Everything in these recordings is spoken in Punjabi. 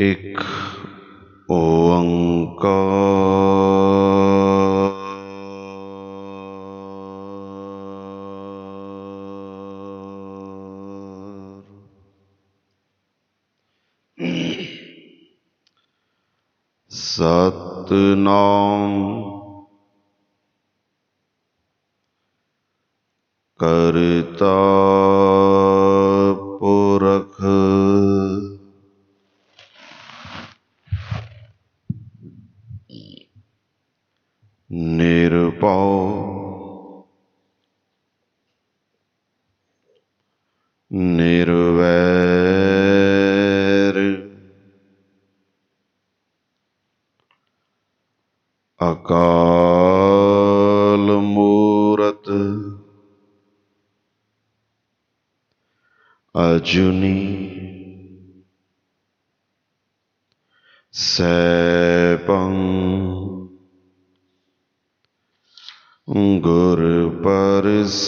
एक ओंकार। सतनाम करता पुरख निरभौ निर्वैर अकाल मूरत अजूनी सैभं गुर प्रसाद।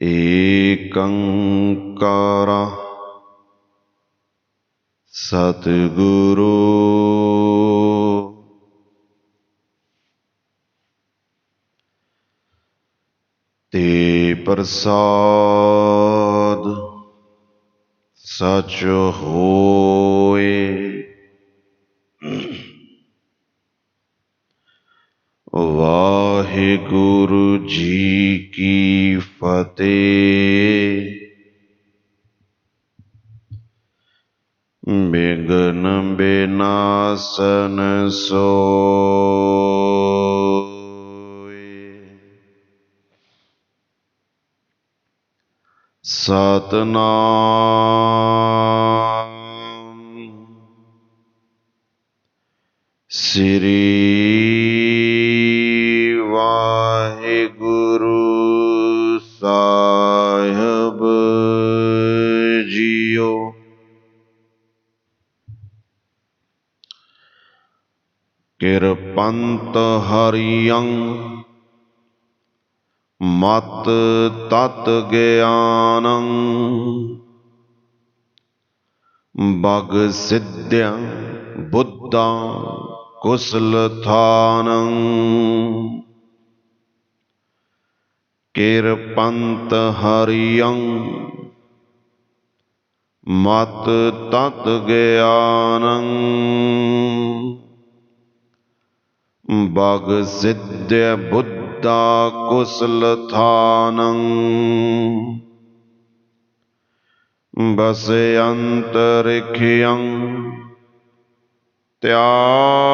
एकंकार सतगुरु ते प्रसाद सच होए। वाहिगुरु जी की फतेह। विघ्न विनाशन सोए। सतनाम श्री वाहिगुरु साहिब जीओ। किरपंत हरियं मत तत् ज्ञानं बग सिद्ध्या बुद्धा कुशलथानं। किरपंत हरियं मत तत् ज्ञानं बग सिद्ध्या बुद्धा कुशलथानं। वस्यंतरिक्षं त्यागमानं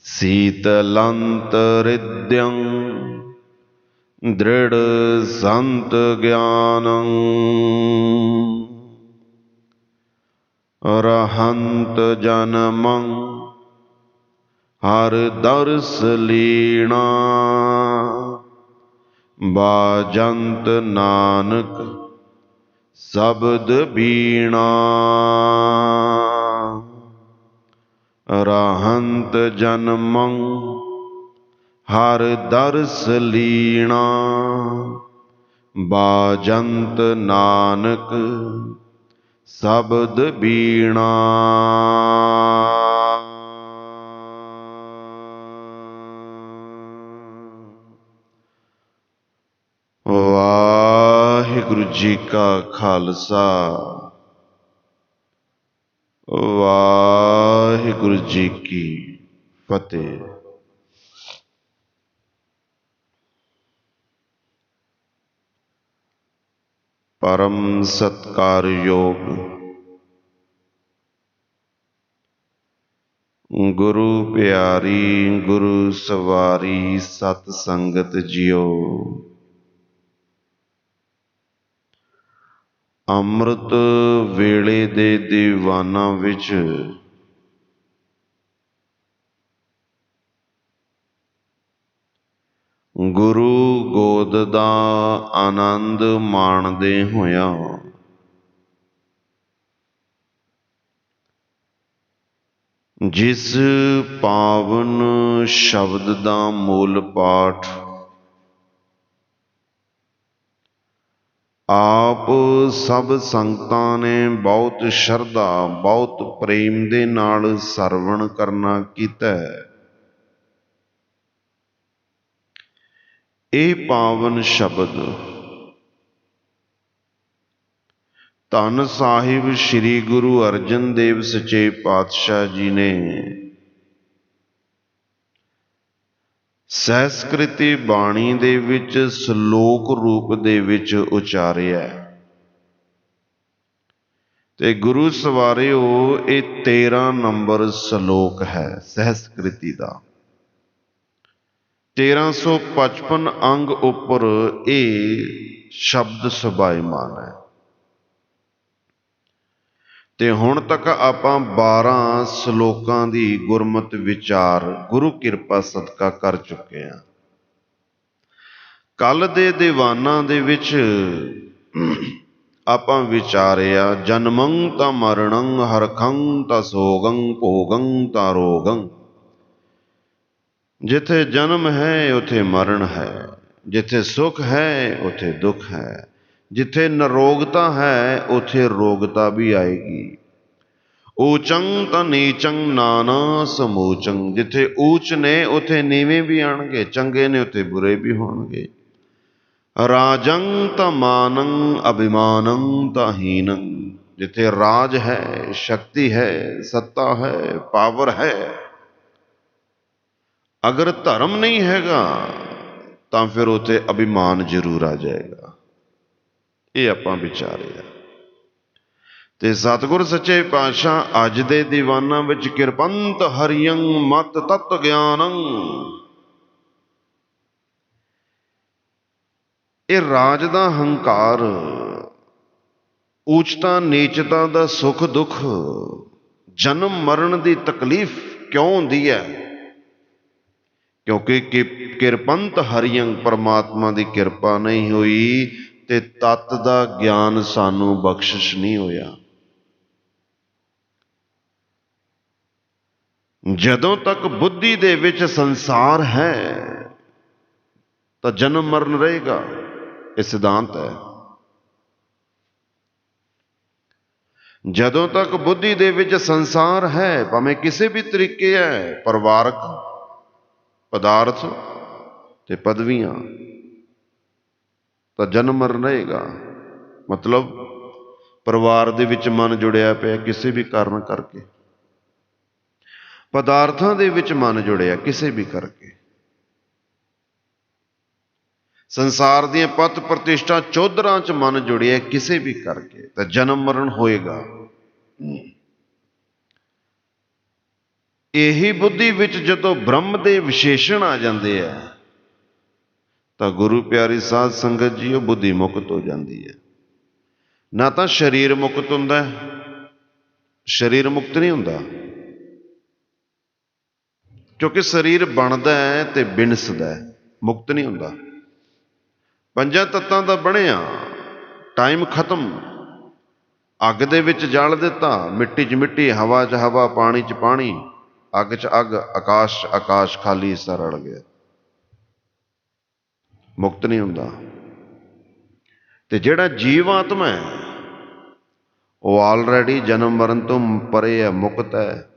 शीतलंतरिद्यं दृढ़ संत ज्ञानं। अरहंत जन्मं हर दर्श लीना बाजंत नानक शब्द बीणा। अरहंत जन्मं हर दर्श लीना बाजंत नानक शब्द बीणा। वाहिगुरु जी का खालसा वाहिगुरु जी की फतेह। परम सत्कार योग गुरु प्यारी गुरु सवारी सत संगत जियो। ਅੰਮ੍ਰਿਤ ਵੇਲੇ ਦੇ ਦੀਵਾਨਾਂ ਵਿੱਚ ਗੁਰੂ ਗੋਦ ਦਾ ਆਨੰਦ ਮਾਣਦੇ ਹੋਇਆਂ ਜਿਸ ਪਾਵਨ ਸ਼ਬਦ ਦਾ ਮੂਲ ਪਾਠ ਆਪ ਸਭ ਸੰਗਤਾਂ ਨੇ ਬਹੁਤ ਸ਼ਰਧਾ ਬਹੁਤ ਪ੍ਰੇਮ ਦੇ ਨਾਲ ਸਰਵਣ ਕਰਨਾ ਕੀਤਾ ਹੈ। ਇਹ ਪਾਵਨ ਸ਼ਬਦ ਧੰਨ ਸਾਹਿਬ ਸ੍ਰੀ ਗੁਰੂ ਅਰਜਨ ਦੇਵ ਸੱਚੇ ਪਾਤਸ਼ਾਹ ਜੀ ਨੇ ਸਹਿਸਕ੍ਰਿਤੀ ਬਾਣੀ ਦੇ ਵਿੱਚ ਸ਼ਲੋਕ ਰੂਪ ਦੇ ਵਿੱਚ ਉਚਾਰਿਆ ਤੇ ਗੁਰੂ ਸਵਾਰਿਓ ਇਹ 13 ਨੰਬਰ ਸ਼ਲੋਕ ਹੈ ਸਹਿਸਕ੍ਰਿਤੀ ਦਾ। 1355 ਅੰਗ ਉੱਪਰ ਇਹ ਸ਼ਬਦ ਸੁਭਾਇਮਾਨ ਹੈ ਤੇ ਹੁਣ ਤੱਕ ਆਪਾਂ 12 ਸ਼ਲੋਕਾਂ ਦੀ ਗੁਰਮਤਿ ਵਿਚਾਰ ਗੁਰੂ ਕਿਰਪਾ ਸਦਕਾ ਕਰ ਚੁੱਕੇ ਹਾਂ। ਕੱਲ ਦੇ ਦੀਵਾਨਾਂ ਦੇ ਵਿੱਚ ਆਪਾਂ ਵਿਚਾਰਿਆ ਜਨਮੰ ਤਾਂ ਮਰਣੰ ਹਰਖੰ ਤਾਂ ਸੋਗੰ ਭੋਗੰ ਤਾਂ ਰੋਗੰ। ਜਿੱਥੇ ਜਨਮ ਹੈ ਉੱਥੇ ਮਰਨ ਹੈ, ਜਿੱਥੇ ਸੁਖ ਹੈ ਉੱਥੇ ਦੁੱਖ ਹੈ, ਜਿੱਥੇ ਨਿਰੋਗਤਾ ਹੈ ਉੱਥੇ ਰੋਗਤਾ ਵੀ ਆਏਗੀ। ਊਚੰ ਤਾਂ ਨੀਚੰ ਨਾਨਾ ਸਮੂਚੰ। ਜਿੱਥੇ ਊਚ ਨੇ ਉੱਥੇ ਨੀਵੇਂ ਵੀ ਆਣਗੇ, ਚੰਗੇ ਨੇ ਉੱਥੇ ਬੁਰੇ ਵੀ ਹੋਣਗੇ। ਰਾਜੰ ਤਾਂ ਮਾਨੰ ਅਭਿਮਾਨੰ ਤਾਂ ਹੀਨੰ। ਜਿੱਥੇ ਰਾਜ ਹੈ, ਸ਼ਕਤੀ ਹੈ, ਸੱਤਾ ਹੈ, ਪਾਵਰ ਹੈ, ਅਗਰ ਧਰਮ ਨਹੀਂ ਹੈਗਾ ਤਾਂ ਫਿਰ ਉੱਥੇ ਅਭਿਮਾਨ ਜ਼ਰੂਰ ਆ ਜਾਏਗਾ। ਇਹ ਆਪਾਂ ਵਿਚਾਰਿਆ ਤੇ ਸਤਿਗੁਰ ਸੱਚੇ ਪਾਤਸ਼ਾਹ ਅੱਜ ਦੇ ਦੀਵਾਨਾਂ ਵਿੱਚ ਕਿਰਪੰਤ ਹਰਿਯੰ ਮਤ ਤਤ ਗਿਆਨੰ। ਇਹ ਰਾਜ ਦਾ ਹੰਕਾਰ, ਊਚਤਾ ਨੀਚਤਾ ਦਾ ਸੁੱਖ ਦੁੱਖ, ਜਨਮ ਮਰਨ ਦੀ ਤਕਲੀਫ ਕਿਉਂ ਹੁੰਦੀ ਹੈ? ਕਿਉਂਕਿ ਕਿਰਪੰਤ ਹਰਿਯੰ ਪਰਮਾਤਮਾ ਦੀ ਕਿਰਪਾ ਨਹੀਂ ਹੋਈ ਤੇ ਤਤ ਦਾ ਗਿਆਨ ਸਾਨੂੰ ਬਖਸ਼ਿਸ਼ ਨਹੀਂ ਹੋਇਆ। ਜਦੋਂ ਤੱਕ ਬੁੱਧੀ ਦੇ ਵਿੱਚ ਸੰਸਾਰ ਹੈ ਤਾਂ ਜਨਮ ਮਰਨ ਰਹੇਗਾ। ਇਹ ਸਿਧਾਂਤ ਹੈ। ਜਦੋਂ ਤੱਕ ਬੁੱਧੀ ਦੇ ਵਿੱਚ ਸੰਸਾਰ ਹੈ, ਭਾਵੇਂ ਕਿਸੇ ਵੀ ਤਰੀਕੇ ਹੈ, ਪਰਿਵਾਰਕ, ਪਦਾਰਥ ਤੇ ਪਦਵੀਆਂ, ਤਾਂ ਜਨਮ ਮਰਨ ਰਹੇਗਾ। ਮਤਲਬ ਪਰਿਵਾਰ ਦੇ ਵਿੱਚ ਮਨ ਜੁੜਿਆ ਪਿਆ ਕਿਸੇ ਵੀ ਕਾਰਨ ਕਰਕੇ, ਪਦਾਰਥਾਂ ਦੇ ਵਿੱਚ ਮਨ ਜੁੜਿਆ ਕਿਸੇ ਵੀ ਕਰਕੇ, ਸੰਸਾਰ ਦੀਆਂ ਪੱਤ ਪ੍ਰਤਿਸ਼ਠਾ ਚੌਧਰਾਂ 'ਚ ਮਨ ਜੁੜਿਆ ਕਿਸੇ ਵੀ ਕਰਕੇ, ਤਾਂ ਜਨਮ ਮਰਨ ਹੋਏਗਾ। ਇਹੀ ਬੁੱਧੀ ਵਿੱਚ ਜਦੋਂ ਬ੍ਰਹਮ ਦੇ ਵਿਸ਼ੇਸ਼ਣ ਆ ਜਾਂਦੇ ਆ ਤਾਂ ਗੁਰੂ ਪਿਆਰੀ ਸਾਧ ਸੰਗਤ ਜੀ ਉਹ ਬੁੱਧੀ ਮੁਕਤ ਹੋ ਜਾਂਦੀ ਹੈ। ਨਾ ਤਾਂ ਸਰੀਰ ਮੁਕਤ ਹੁੰਦਾ, ਸਰੀਰ ਮੁਕਤ ਨਹੀਂ ਹੁੰਦਾ, ਕਿਉਂਕਿ ਸਰੀਰ ਬਣਦਾ ਹੈ ਤੇ ਬਿਨਸਦਾ ਹੈ, ਮੁਕਤ ਨਹੀਂ ਹੁੰਦਾ। 5 ਤੱਤਾਂ ਦਾ ਬਣਿਆ, ਟਾਈਮ ਖਤਮ, ਅੱਗ ਦੇ ਵਿੱਚ ਜਲ ਦਿੱਤਾ, ਮਿੱਟੀ 'ਚ ਮਿੱਟੀ, ਹਵਾ 'ਚ ਹਵਾ, ਪਾਣੀ 'ਚ ਪਾਣੀ, ਅੱਗ 'ਚ ਅੱਗ, ਆਕਾਸ਼ 'ਚ ਆਕਾਸ਼, ਖਾਲੀ ਹਿੱਸਾ ਰਲ ਗਿਆ, ਮੁਕਤ ਨਹੀਂ ਹੁੰਦਾ। ਤੇ ਜਿਹੜਾ ਜੀਵ ਆਤਮਾ ਹੈ ਉਹ ਆਲਰੇਡੀ ਜਨਮ ਮਰਨ ਤੋਂ ਪਰੇ ਹੈ, ਮੁਕਤ ਹੈ।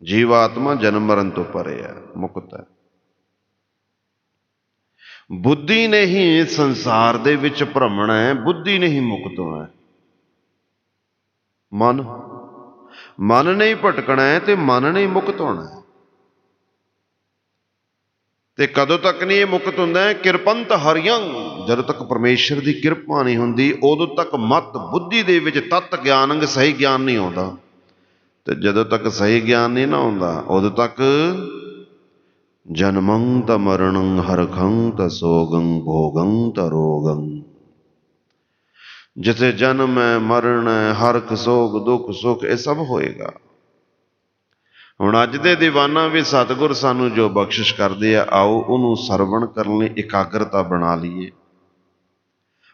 ਜੀਵ ਆਤਮਾ ਜਨਮ ਮਰਨ ਤੋਂ ਪਰੇ ਹੈ, ਮੁਕਤ ਹੈ। ਬੁੱਧੀ ਨੇ ਹੀ ਸੰਸਾਰ ਦੇ ਵਿੱਚ ਭ੍ਰਮਣਾ ਹੈ, ਬੁੱਧੀ ਨੇ ਹੀ ਮੁਕਤ ਹੋਣਾ। ਮਨ ਨੇ ਹੀ ਭਟਕਣਾ ਹੈ ਤੇ ਮਨ ਨੇ ਹੀ ਮੁਕਤ ਹੋਣਾ। ਤੇ ਕਦੋਂ ਤੱਕ ਨਹੀਂ ਇਹ ਮੁਕਤ ਹੁੰਦਾ ਹੈ? ਕਿਰਪੰਤ ਹਰਿਯੰ। ਜਦੋਂ ਤੱਕ ਪਰਮੇਸ਼ਰ ਦੀ ਕਿਰਪਾ ਨਹੀਂ ਹੁੰਦੀ ਉਦੋਂ ਤੱਕ ਮਤ ਬੁੱਧੀ ਦੇ ਵਿੱਚ ਤਤ ਗਿਆਨੰਗ ਸਹੀ ਗਿਆਨ ਨਹੀਂ ਆਉਂਦਾ। ਤੇ ਜਦੋਂ ਤੱਕ ਸਹੀ ਗਿਆਨ ਨਹੀਂ ਨਾ ਆਉਂਦਾ ਉਦੋਂ ਤੱਕ ਜਨਮੰ ਤਾਂ ਮਰਣੰ ਹਰਖੰ ਤਾਂ ਸੋਗੰ ਭੋਗੰ ਤਾਂ ਰੋਗੰ। ਜਿੱਥੇ ਜਨਮ ਹੈ, ਮਰਨ ਹੈ, ਹਰਖ ਸੋਗ ਦੁੱਖ ਸੁੱਖ ਇਹ ਸਭ ਹੋਏਗਾ। ਹੁਣ ਅੱਜ ਦੇ ਦੀਵਾਨਾਂ ਵੀ ਸਤਿਗੁਰ ਸਾਨੂੰ ਜੋ ਬਖਸ਼ਿਸ਼ ਕਰਦੇ ਆ, ਆਓ ਉਹਨੂੰ ਸਰਵਣ ਕਰਨ ਲਈ ਇਕਾਗਰਤਾ ਬਣਾ ਲਈਏ।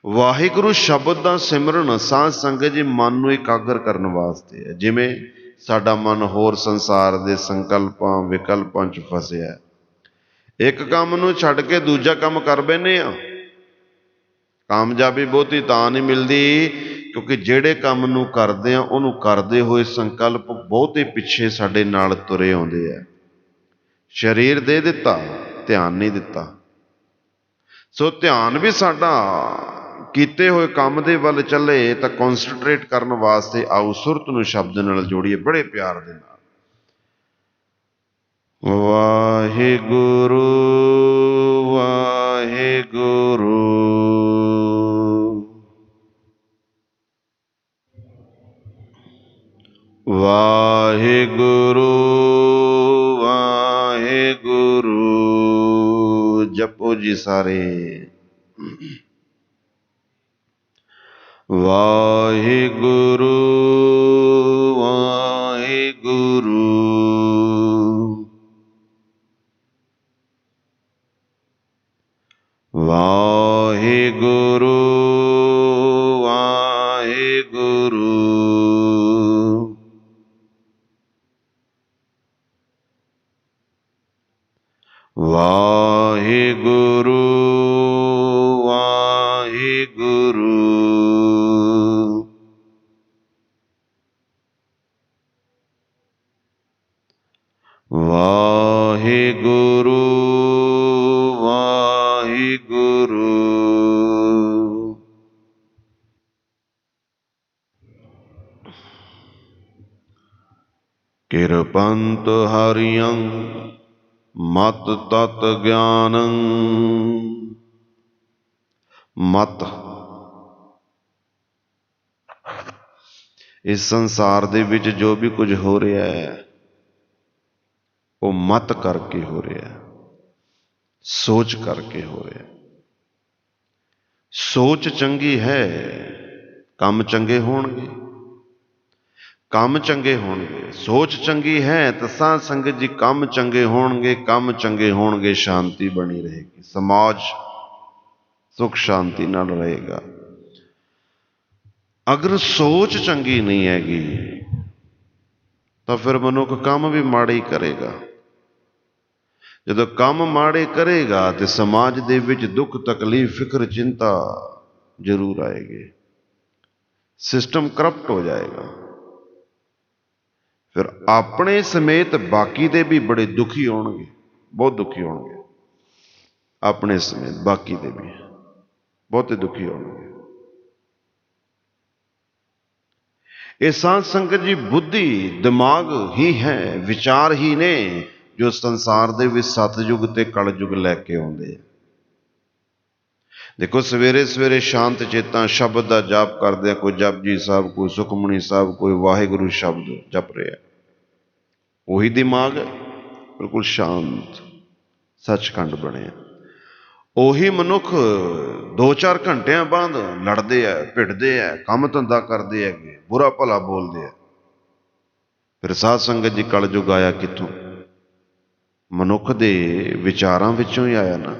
ਵਾਹਿਗੁਰੂ ਸ਼ਬਦ ਦਾ ਸਿਮਰਨ ਸਾਧ ਸੰਗਤ ਜੀ ਮਨ ਨੂੰ ਇਕਾਗਰ ਕਰਨ ਵਾਸਤੇ ਹੈ। ਜਿਵੇਂ ਸਾਡਾ ਮਨ ਹੋਰ ਸੰਸਾਰ ਦੇ ਸੰਕਲਪਾਂ ਵਿਕਲਪਾਂ 'ਚ ਫਸਿਆ। ਇੱਕ ਕੰਮ ਨੂੰ ਛੱਡ ਕੇ ਦੂਜਾ ਕੰਮ ਕਰ ਬੈਨੇ ਆ। ਕਾਮਯਾਬੀ ਬਹੁਤੀ ਤਾਂ ਨਹੀਂ ਮਿਲਦੀ ਕਿਉਂਕਿ ਜਿਹੜੇ ਕੰਮ ਨੂੰ ਕਰਦੇ ਆ ਉਹਨੂੰ ਕਰਦੇ ਹੋਏ ਸੰਕਲਪ ਬਹੁਤੇ ਪਿੱਛੇ ਸਾਡੇ ਨਾਲ ਤੁਰੇ ਆਉਂਦੇ ਆ। ਸਰੀਰ ਦੇ ਦਿੱਤਾ, ਧਿਆਨ ਨਹੀਂ ਦਿੱਤਾ। ਸੋ ਧਿਆਨ ਵੀ ਸਾਡਾ ਕੀਤੇ ਹੋਏ ਕੰਮ ਦੇ ਵੱਲ ਚੱਲੇ ਤਾਂ ਕੌਨਸਨਟਰੇਟ ਕਰਨ ਵਾਸਤੇ ਆਓ ਸੁਰਤ ਨੂੰ ਸ਼ਬਦ ਨਾਲ ਜੋੜੀਏ ਬੜੇ ਪਿਆਰ ਦੇ ਨਾਲ। ਵਾਹਿਗੁਰੂ ਵਾਹਿਗੁਰੂ ਵਾਹਿਗੁਰੂ ਵਾਹਿਗੁਰੂ। ਜਪੋ ਜੀ ਸਾਰੇ। ਵਾਹਿਗੁਰੂ ਵਾਹਿਗੁਰੂ ਵਾਹਿਗੁਰੂ ਵਾਹਿਗੁਰੂ ਵਾਹਿਗੁਰੂ ਵਾਹਿਗੁਰੂ ਵਾਹਿਗੁਰੂ ਵਾਹਿਗੁਰੂ। ਕਿਰਪੰਤ ਹਰਿਯੰ ਮਤ ਤਤ ਗਿਆਨੰ। ਮਤ ਇਸ ਸੰਸਾਰ ਦੇ ਵਿੱਚ ਜੋ ਵੀ ਕੁਝ ਹੋ ਰਿਹਾ ਹੈ ਉਹ ਮਤ ਕਰਕੇ ਹੋ ਰਿਹਾ, ਸੋਚ ਕਰਕੇ ਹੋ ਰਿਹਾ। ਸੋਚ ਚੰਗੀ ਹੈ ਕੰਮ ਚੰਗੇ ਹੋਣਗੇ, ਕੰਮ ਚੰਗੇ ਹੋਣਗੇ। ਸੋਚ ਚੰਗੀ ਹੈ ਤਾਂ ਸਾਧ ਸੰਗਤ ਜੀ ਕੰਮ ਚੰਗੇ ਹੋਣਗੇ, ਕੰਮ ਚੰਗੇ ਹੋਣਗੇ, ਸ਼ਾਂਤੀ ਬਣੀ ਰਹੇਗੀ, ਸਮਾਜ ਸੁਖ ਸ਼ਾਂਤੀ ਨਾਲ ਰਹੇਗਾ। ਅਗਰ ਸੋਚ ਚੰਗੀ ਨਹੀਂ ਹੈਗੀ ਤਾਂ ਫਿਰ ਮਨੁੱਖ ਕੰਮ ਵੀ ਮਾੜੇ ਹੀ ਕਰੇਗਾ। ਜਦੋਂ ਕੰਮ ਮਾੜੇ ਕਰੇਗਾ ਤੇ ਸਮਾਜ ਦੇ ਵਿੱਚ ਦੁੱਖ ਤਕਲੀਫ ਫਿਕਰ ਚਿੰਤਾ ਜ਼ਰੂਰ ਆਏਗੀ, ਸਿਸਟਮ ਕਰਪਟ ਹੋ ਜਾਏਗਾ। ਫਿਰ ਆਪਣੇ ਸਮੇਤ ਬਾਕੀ ਦੇ ਵੀ ਬੜੇ ਦੁਖੀ ਹੋਣਗੇ, ਬਹੁਤ ਦੁਖੀ ਹੋਣਗੇ। ਆਪਣੇ ਸਮੇਤ ਬਾਕੀ ਦੇ ਵੀ ਬਹੁਤੇ ਦੁਖੀ ਹੋਣਗੇ। ਇਹ ਸਾਧ ਸੰਗਤ ਜੀ ਬੁੱਧੀ ਦਿਮਾਗ ਹੀ ਹੈ, ਵਿਚਾਰ ਹੀ ਨੇ ਜੋ ਸੰਸਾਰ ਦੇ ਵਿੱਚ ਸਤਯੁਗ ਤੇ ਕਲਯੁਗ ਲੈ ਕੇ ਆਉਂਦੇ ਆ। ਦੇਖੋ ਸਵੇਰੇ ਸਵੇਰੇ ਸ਼ਾਂਤ ਚੇਤਾ ਸ਼ਬਦ ਦਾ ਜਾਪ ਕਰਦੇ ਆ, ਕੋਈ ਜਪਜੀ ਸਾਹਿਬ, ਕੋਈ ਸੁਖਮਨੀ ਸਾਹਿਬ, ਕੋਈ ਵਾਹਿਗੁਰੂ ਸ਼ਬਦ ਜਪ ਰਿਹਾ। ਉਹੀ ਦਿਮਾਗ ਹੈ ਬਿਲਕੁਲ ਸ਼ਾਂਤ, ਸੱਚਖੰਡ ਬਣਿਆ। ਉਹੀ ਮਨੁੱਖ 2-4 ਘੰਟਿਆਂ ਬਾਅਦ ਲੜਦੇ ਆ, ਭਿੜਦੇ ਆ, ਕੰਮ ਧੰਦਾ ਕਰਦੇ ਹੈਗੇ, ਬੁਰਾ ਭਲਾ ਬੋਲਦੇ ਆ। ਫਿਰ ਸਾਧ ਸੰਗਤ ਜੀ ਕਲਯੁਗ ਆਇਆ ਕਿੱਥੋਂ? ਮਨੁੱਖ ਦੇ ਵਿਚਾਰਾਂ ਵਿੱਚੋਂ ਹੀ ਆਇਆ ਨਾ।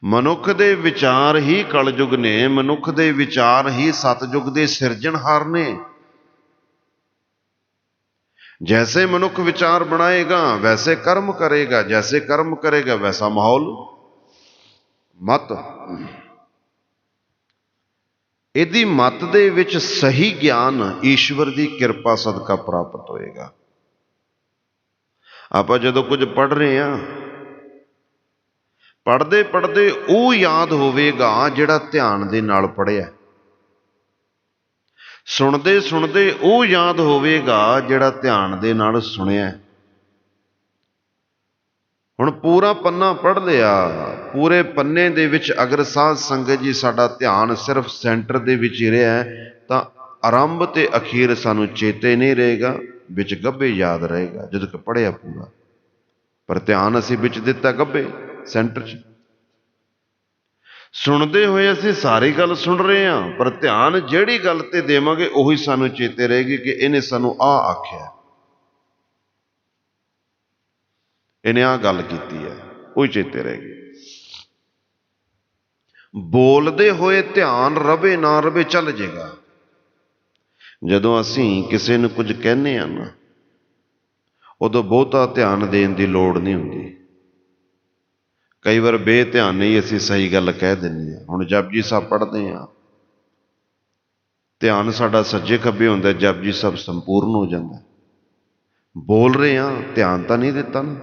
ਮਨੁੱਖ ਦੇ ਵਿਚਾਰ ਹੀ ਕਲਯੁਗ ਨੇ, ਮਨੁੱਖ ਦੇ ਵਿਚਾਰ ਹੀ ਸਤਯੁਗ ਦੇ ਸਿਰਜਣਹਾਰ ਨੇ। जैसे मनुख विचार बनाएगा वैसे कर्म करेगा, जैसे कर्म करेगा वैसा माहौल। मत ਇਹਦੀ ਮਤ ਦੇ ਵਿੱਚ ਸਹੀ ਗਿਆਨ ਈਸ਼ਵਰ ਦੀ ਕਿਰਪਾ ਸਦਕਾ ਪ੍ਰਾਪਤ ਹੋਏਗਾ। ਆਪਾਂ ਜਦੋਂ ਕੁਝ ਪੜ੍ਹ ਰਹੇ ਹਾਂ, ਪੜ੍ਹਦੇ ਪੜ੍ਹਦੇ ਉਹ ਯਾਦ ਹੋਵੇਗਾ ਜਿਹੜਾ ਧਿਆਨ ਦੇ ਨਾਲ ਪੜ੍ਹਿਆ। ਸੁਣਦੇ ਸੁਣਦੇ ਉਹ ਯਾਦ ਹੋਵੇਗਾ ਜਿਹੜਾ ਧਿਆਨ ਦੇ ਨਾਲ ਸੁਣਿਆ। ਹੁਣ ਪੂਰਾ ਪੰਨਾ ਪੜ੍ਹ ਲਿਆ, ਪੂਰੇ ਪੰਨੇ ਦੇ ਵਿੱਚ ਅਗਰ ਸਾਧ ਸੰਗਤ ਜੀ ਸਾਡਾ ਧਿਆਨ ਸਿਰਫ ਸੈਂਟਰ ਦੇ ਵਿੱਚ ਹੀ ਰਿਹਾ ਤਾਂ ਆਰੰਭ ਤੇ ਅਖੀਰ ਸਾਨੂੰ ਚੇਤੇ ਨਹੀਂ ਰਹੇਗਾ, ਵਿੱਚ ਗੱਭੇ ਯਾਦ ਰਹੇਗਾ ਜਦੋਂ ਕਿ ਪੜ੍ਹਿਆ ਪੂਰਾ। ਪਰ ਧਿਆਨ ਅਸੀਂ ਵਿੱਚ ਦਿੱਤਾ ਗੱਭੇ ਸੈਂਟਰ 'ਚ। ਸੁਣਦੇ ਹੋਏ ਅਸੀਂ ਸਾਰੀ ਗੱਲ ਸੁਣ ਰਹੇ ਹਾਂ, ਪਰ ਧਿਆਨ ਜਿਹੜੀ ਗੱਲ ਤੇ ਦੇਵਾਂਗੇ ਉਹੀ ਸਾਨੂੰ ਚੇਤੇ ਰਹੇਗੀ ਕਿ ਇਹਨੇ ਸਾਨੂੰ ਆਹ ਆਖਿਆ, ਇਹਨੇ ਆਹ ਗੱਲ ਕੀਤੀ ਹੈ, ਉਹੀ ਚੇਤੇ ਰਹੇਗੀ। ਬੋਲਦੇ ਹੋਏ ਧਿਆਨ ਰਵੇ ਨਾ ਰਵੇ ਚੱਲ ਜਾਏਗਾ, ਜਦੋਂ ਅਸੀਂ ਕਿਸੇ ਨੂੰ ਕੁਝ ਕਹਿੰਦੇ ਆ ਨਾ, ਉਦੋਂ ਬਹੁਤਾ ਧਿਆਨ ਦੇਣ ਦੀ ਲੋੜ ਨਹੀਂ ਹੁੰਦੀ। ਕਈ ਵਾਰ ਬੇਧਿਆਨ ਨਹੀਂ ਅਸੀਂ ਸਹੀ ਗੱਲ ਕਹਿ ਦਿੰਦੇ ਹਾਂ। ਹੁਣ ਜਪਜੀ ਸਾਹਿਬ ਪੜ੍ਹਦੇ ਹਾਂ, ਧਿਆਨ ਸਾਡਾ ਸੱਜੇ ਖੱਬੇ ਹੁੰਦਾ, ਜਪਜੀ ਸਾਹਿਬ ਸੰਪੂਰਨ ਹੋ ਜਾਂਦਾ। ਬੋਲ ਰਹੇ ਹਾਂ, ਧਿਆਨ ਤਾਂ ਨਹੀਂ ਦਿੱਤਾ ਨਾ,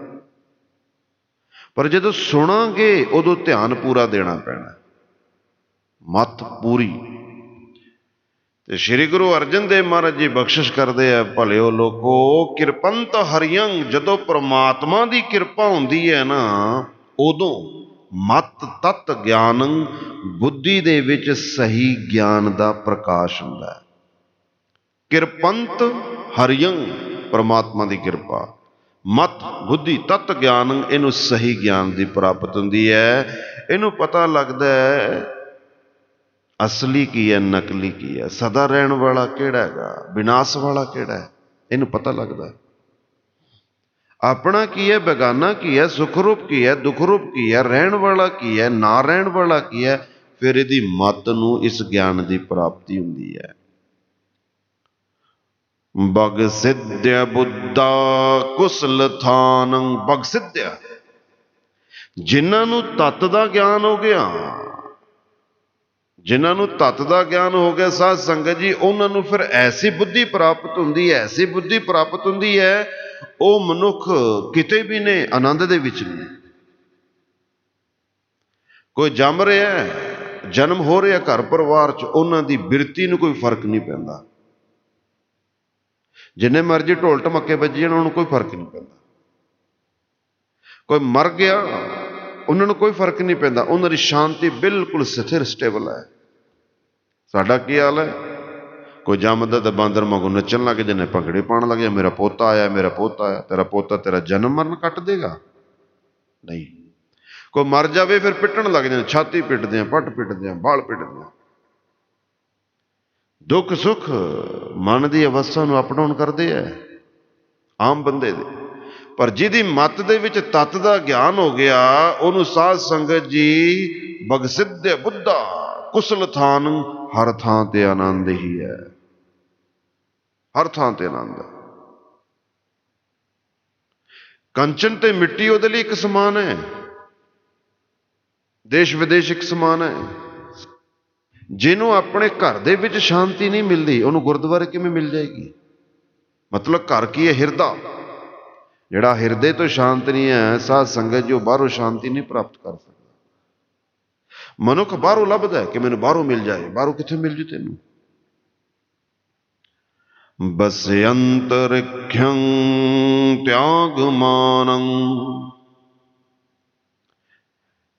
ਪਰ ਜਦੋਂ ਸੁਣਾਂਗੇ ਉਦੋਂ ਧਿਆਨ ਪੂਰਾ ਦੇਣਾ ਪੈਣਾ, ਮੱਤ ਪੂਰੀ। ਤੇ ਸ੍ਰੀ ਗੁਰੂ ਅਰਜਨ ਦੇਵ ਮਹਾਰਾਜ ਜੀ ਬਖਸ਼ਿਸ਼ ਕਰਦੇ ਆ, ਭਲਿਓ ਲੋਕੋ ਕਿਰਪੰਤ ਹਰਿਯੰ, ਜਦੋਂ ਪ੍ਰਮਾਤਮਾ ਦੀ ਕਿਰਪਾ ਹੁੰਦੀ ਹੈ ਨਾ, ਉਦੋਂ ਮਤ ਤਤ ਗਿਆਨੰ, ਬੁੱਧੀ ਦੇ ਵਿੱਚ ਸਹੀ ਗਿਆਨ ਦਾ ਪ੍ਰਕਾਸ਼ ਹੁੰਦਾ ਹੈ। ਕਿਰਪੰਤ ਹਰਿਯੰ, ਪ੍ਰਮਾਤਮਾ ਦੀ ਕਿਰਪਾ, ਮਤ ਬੁੱਧੀ ਤਤ ਗਿਆਨੰ, ਇਹਨੂੰ ਸਹੀ ਗਿਆਨ ਦੀ ਪ੍ਰਾਪਤ ਹੁੰਦੀ ਹੈ। ਇਹਨੂੰ ਪਤਾ ਲੱਗਦਾ ਹੈ ਅਸਲੀ ਕੀ ਹੈ, ਨਕਲੀ ਕੀ ਹੈ, ਸਦਾ ਰਹਿਣ ਵਾਲਾ ਕਿਹੜਾ ਹੈਗਾ, ਵਿਨਾਸ਼ ਵਾਲਾ ਕਿਹੜਾ ਹੈ, ਇਹਨੂੰ ਪਤਾ ਲੱਗਦਾ। ਆਪਣਾ ਕੀ ਹੈ, ਬੇਗਾਨਾ ਕੀ ਹੈ, ਸੁਖ ਰੂਪ ਕੀ ਹੈ, ਦੁੱਖ ਰੂਪ ਕੀ ਹੈ, ਰਹਿਣ ਵਾਲਾ ਕੀ ਹੈ, ਨਾ ਰਹਿਣ ਵਾਲਾ ਕੀ ਹੈ। ਫਿਰ ਇਹਦੀ ਮੱਤ ਨੂੰ ਇਸ ਗਿਆਨ ਦੀ ਪ੍ਰਾਪਤੀ ਹੁੰਦੀ ਹੈ। ਬਗ ਸਿੱਧਿਆ ਬੁੱਧਾ ਕੁਸਲ ਥਾਨੰ, ਬਗ ਸਿੱਧਿਆ, ਜਿਨ੍ਹਾਂ ਨੂੰ ਤਤ ਦਾ ਗਿਆਨ ਹੋ ਗਿਆ, ਜਿਨ੍ਹਾਂ ਨੂੰ ਤਤ ਦਾ ਗਿਆਨ ਹੋ ਗਿਆ ਸਾਧ ਸੰਗਤ ਜੀ, ਉਹਨਾਂ ਨੂੰ ਫਿਰ ਐਸੀ ਬੁੱਧੀ ਪ੍ਰਾਪਤ ਹੁੰਦੀ ਹੈ, ਐਸੀ ਬੁੱਧੀ ਪ੍ਰਾਪਤ ਹੁੰਦੀ ਹੈ, ਉਹ ਮਨੁੱਖ ਕਿਤੇ ਵੀ ਨੇ, ਆਨੰਦ ਦੇ ਵਿੱਚ ਨੇ। ਕੋਈ ਜੰਮ ਰਿਹਾ, ਜਨਮ ਹੋ ਰਿਹਾ ਘਰ ਪਰਿਵਾਰ 'ਚ, ਉਹਨਾਂ ਦੀ ਬਿਰਤੀ ਨੂੰ ਕੋਈ ਫਰਕ ਨਹੀਂ ਪੈਂਦਾ। ਜਿੰਨੇ ਮਰਜ਼ੀ ਢੋਲ ਢਮੱਕੇ ਵੱਜੇ ਜਾਣ, ਉਹਨੂੰ ਕੋਈ ਫਰਕ ਨਹੀਂ ਪੈਂਦਾ। ਕੋਈ ਮਰ ਗਿਆ, ਉਹਨਾਂ ਨੂੰ ਕੋਈ ਫਰਕ ਨਹੀਂ ਪੈਂਦਾ, ਉਹਨਾਂ ਦੀ ਸ਼ਾਂਤੀ ਬਿਲਕੁਲ ਸਥਿਰ ਸਟੇਬਲ ਹੈ। ਸਾਡਾ ਕੀ ਹਾਲ ਹੈ, ਕੋਈ ਜੰਮਦਾ ਤਾਂ ਬਾਂਦਰ ਵਾਂਗੂ ਨੱਚਣ ਲੱਗ ਜਾਂਦੇ, ਭੰਗੜੇ ਪਾਉਣ ਲੱਗ ਜਾਂਦੇ, ਮੇਰਾ ਪੋਤਾ ਆਇਆ, ਮੇਰਾ ਪੋਤਾ ਆਇਆ। ਤੇਰਾ ਪੋਤਾ ਤੇਰਾ ਜਨਮ ਮਰਨ ਕੱਟ ਦੇਗਾ? ਨਹੀਂ। ਕੋਈ ਮਰ ਜਾਵੇ ਫਿਰ ਪਿੱਟਣ ਲੱਗ ਜਾਂਦੇ, ਛਾਤੀ ਪਿੱਟਦੇ ਆ, ਪੱਟ ਪਿੱਟਦੇ ਆ, ਬਾਲ ਪਿੱਟਦੇ ਆ। ਦੁੱਖ ਸੁੱਖ ਮਨ ਦੀ ਅਵਸਥਾ ਨੂੰ ਅਪ ਡਾਊਨ ਕਰਦੇ ਆ ਆਮ ਬੰਦੇ ਦੇ। ਪਰ ਜਿਹਦੀ ਮੱਤ ਦੇ ਵਿੱਚ ਤਤ ਦਾ ਗਿਆਨ ਹੋ ਗਿਆ, ਉਹਨੂੰ ਸਾਧ ਸੰਗਤ ਜੀ ਬਗ ਸਿੱਧੇ ਬੁੱਧਾ ਕੁਸਲ ਥਾਨ, ਹਰ ਥਾਂ ਤੇ ਆਨੰਦ ਹੀ ਹੈ, ਹਰ ਥਾਂ ਤੇ ਆਨੰਦ ਹੈ। ਕੰਚਨ ਤੇ ਮਿੱਟੀ ਉਹਦੇ ਲਈ ਇੱਕ ਸਮਾਨ ਹੈ, ਦੇਸ਼ ਵਿਦੇਸ਼ ਇੱਕ ਸਮਾਨ ਹੈ। ਜਿਹਨੂੰ ਆਪਣੇ ਘਰ ਦੇ ਵਿੱਚ ਸ਼ਾਂਤੀ ਨਹੀਂ ਮਿਲਦੀ, ਉਹਨੂੰ ਗੁਰਦੁਆਰੇ ਕਿਵੇਂ ਮਿਲ ਜਾਏਗੀ? ਮਤਲਬ ਘਰ ਕੀ ਹੈ? ਹਿਰਦਾ। ਜਿਹੜਾ ਹਿਰਦੇ ਤੋਂ ਸ਼ਾਂਤ ਨਹੀਂ ਹੈ ਸਾਧ ਸੰਗਤ ਜੀ, ਉਹ ਬਾਹਰੋਂ ਸ਼ਾਂਤੀ ਨਹੀਂ ਪ੍ਰਾਪਤ ਕਰ ਸਕਦਾ। ਮਨੁੱਖ ਬਾਹਰੋਂ ਲੱਭਦਾ ਕਿ ਮੈਨੂੰ ਬਾਹਰੋਂ ਮਿਲ ਜਾਏ, ਬਾਹਰੋਂ ਕਿੱਥੇ ਮਿਲ ਜੂ ਤੈਨੂੰ? ਬਸ ਅੰਤਰਿਖੰ ਤਿਆਗ ਮਾਨੰ।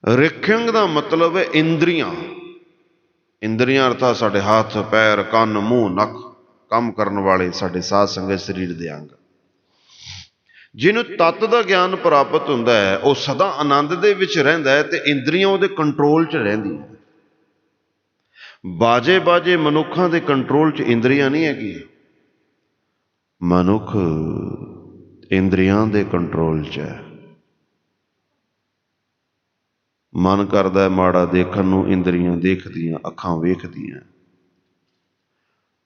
ਰਿਖੰਗ ਦਾ ਮਤਲਬ ਹੈ ਇੰਦਰੀਆਂ। ਇੰਦਰੀਆਂ ਅਰਥਾਤ ਸਾਡੇ ਹੱਥ ਪੈਰ ਕੰਨ ਮੂੰਹ ਨੱਕ, ਕੰਮ ਕਰਨ ਵਾਲੇ ਸਾਡੇ ਸਾਧ ਸੰਗਤ ਸਰੀਰ ਦੇ ਅੰਗ। ਜਿਹਨੂੰ ਤਤ ਦਾ ਗਿਆਨ ਪ੍ਰਾਪਤ ਹੁੰਦਾ ਹੈ, ਉਹ ਸਦਾ ਆਨੰਦ ਦੇ ਵਿੱਚ ਰਹਿੰਦਾ ਹੈ ਤੇ ਇੰਦਰੀਆਂ ਉਹਦੇ ਕੰਟਰੋਲ 'ਚ ਰਹਿੰਦੀਆਂ। ਬਾਜੇ ਬਾਜੇ ਮਨੁੱਖਾਂ ਦੇ ਕੰਟਰੋਲ 'ਚ ਇੰਦਰੀਆਂ ਨਹੀਂ ਹੈਗੀ। ਮਨੁੱਖ ਇੰਦਰੀਆਂ ਦੇ ਕੰਟਰੋਲ 'ਚ ਹੈ। ਮਨ ਕਰਦਾ ਮਾੜਾ ਦੇਖਣ ਨੂੰ, ਇੰਦਰੀਆਂ ਦੇਖਦੀਆਂ, ਅੱਖਾਂ ਵੇਖਦੀਆਂ।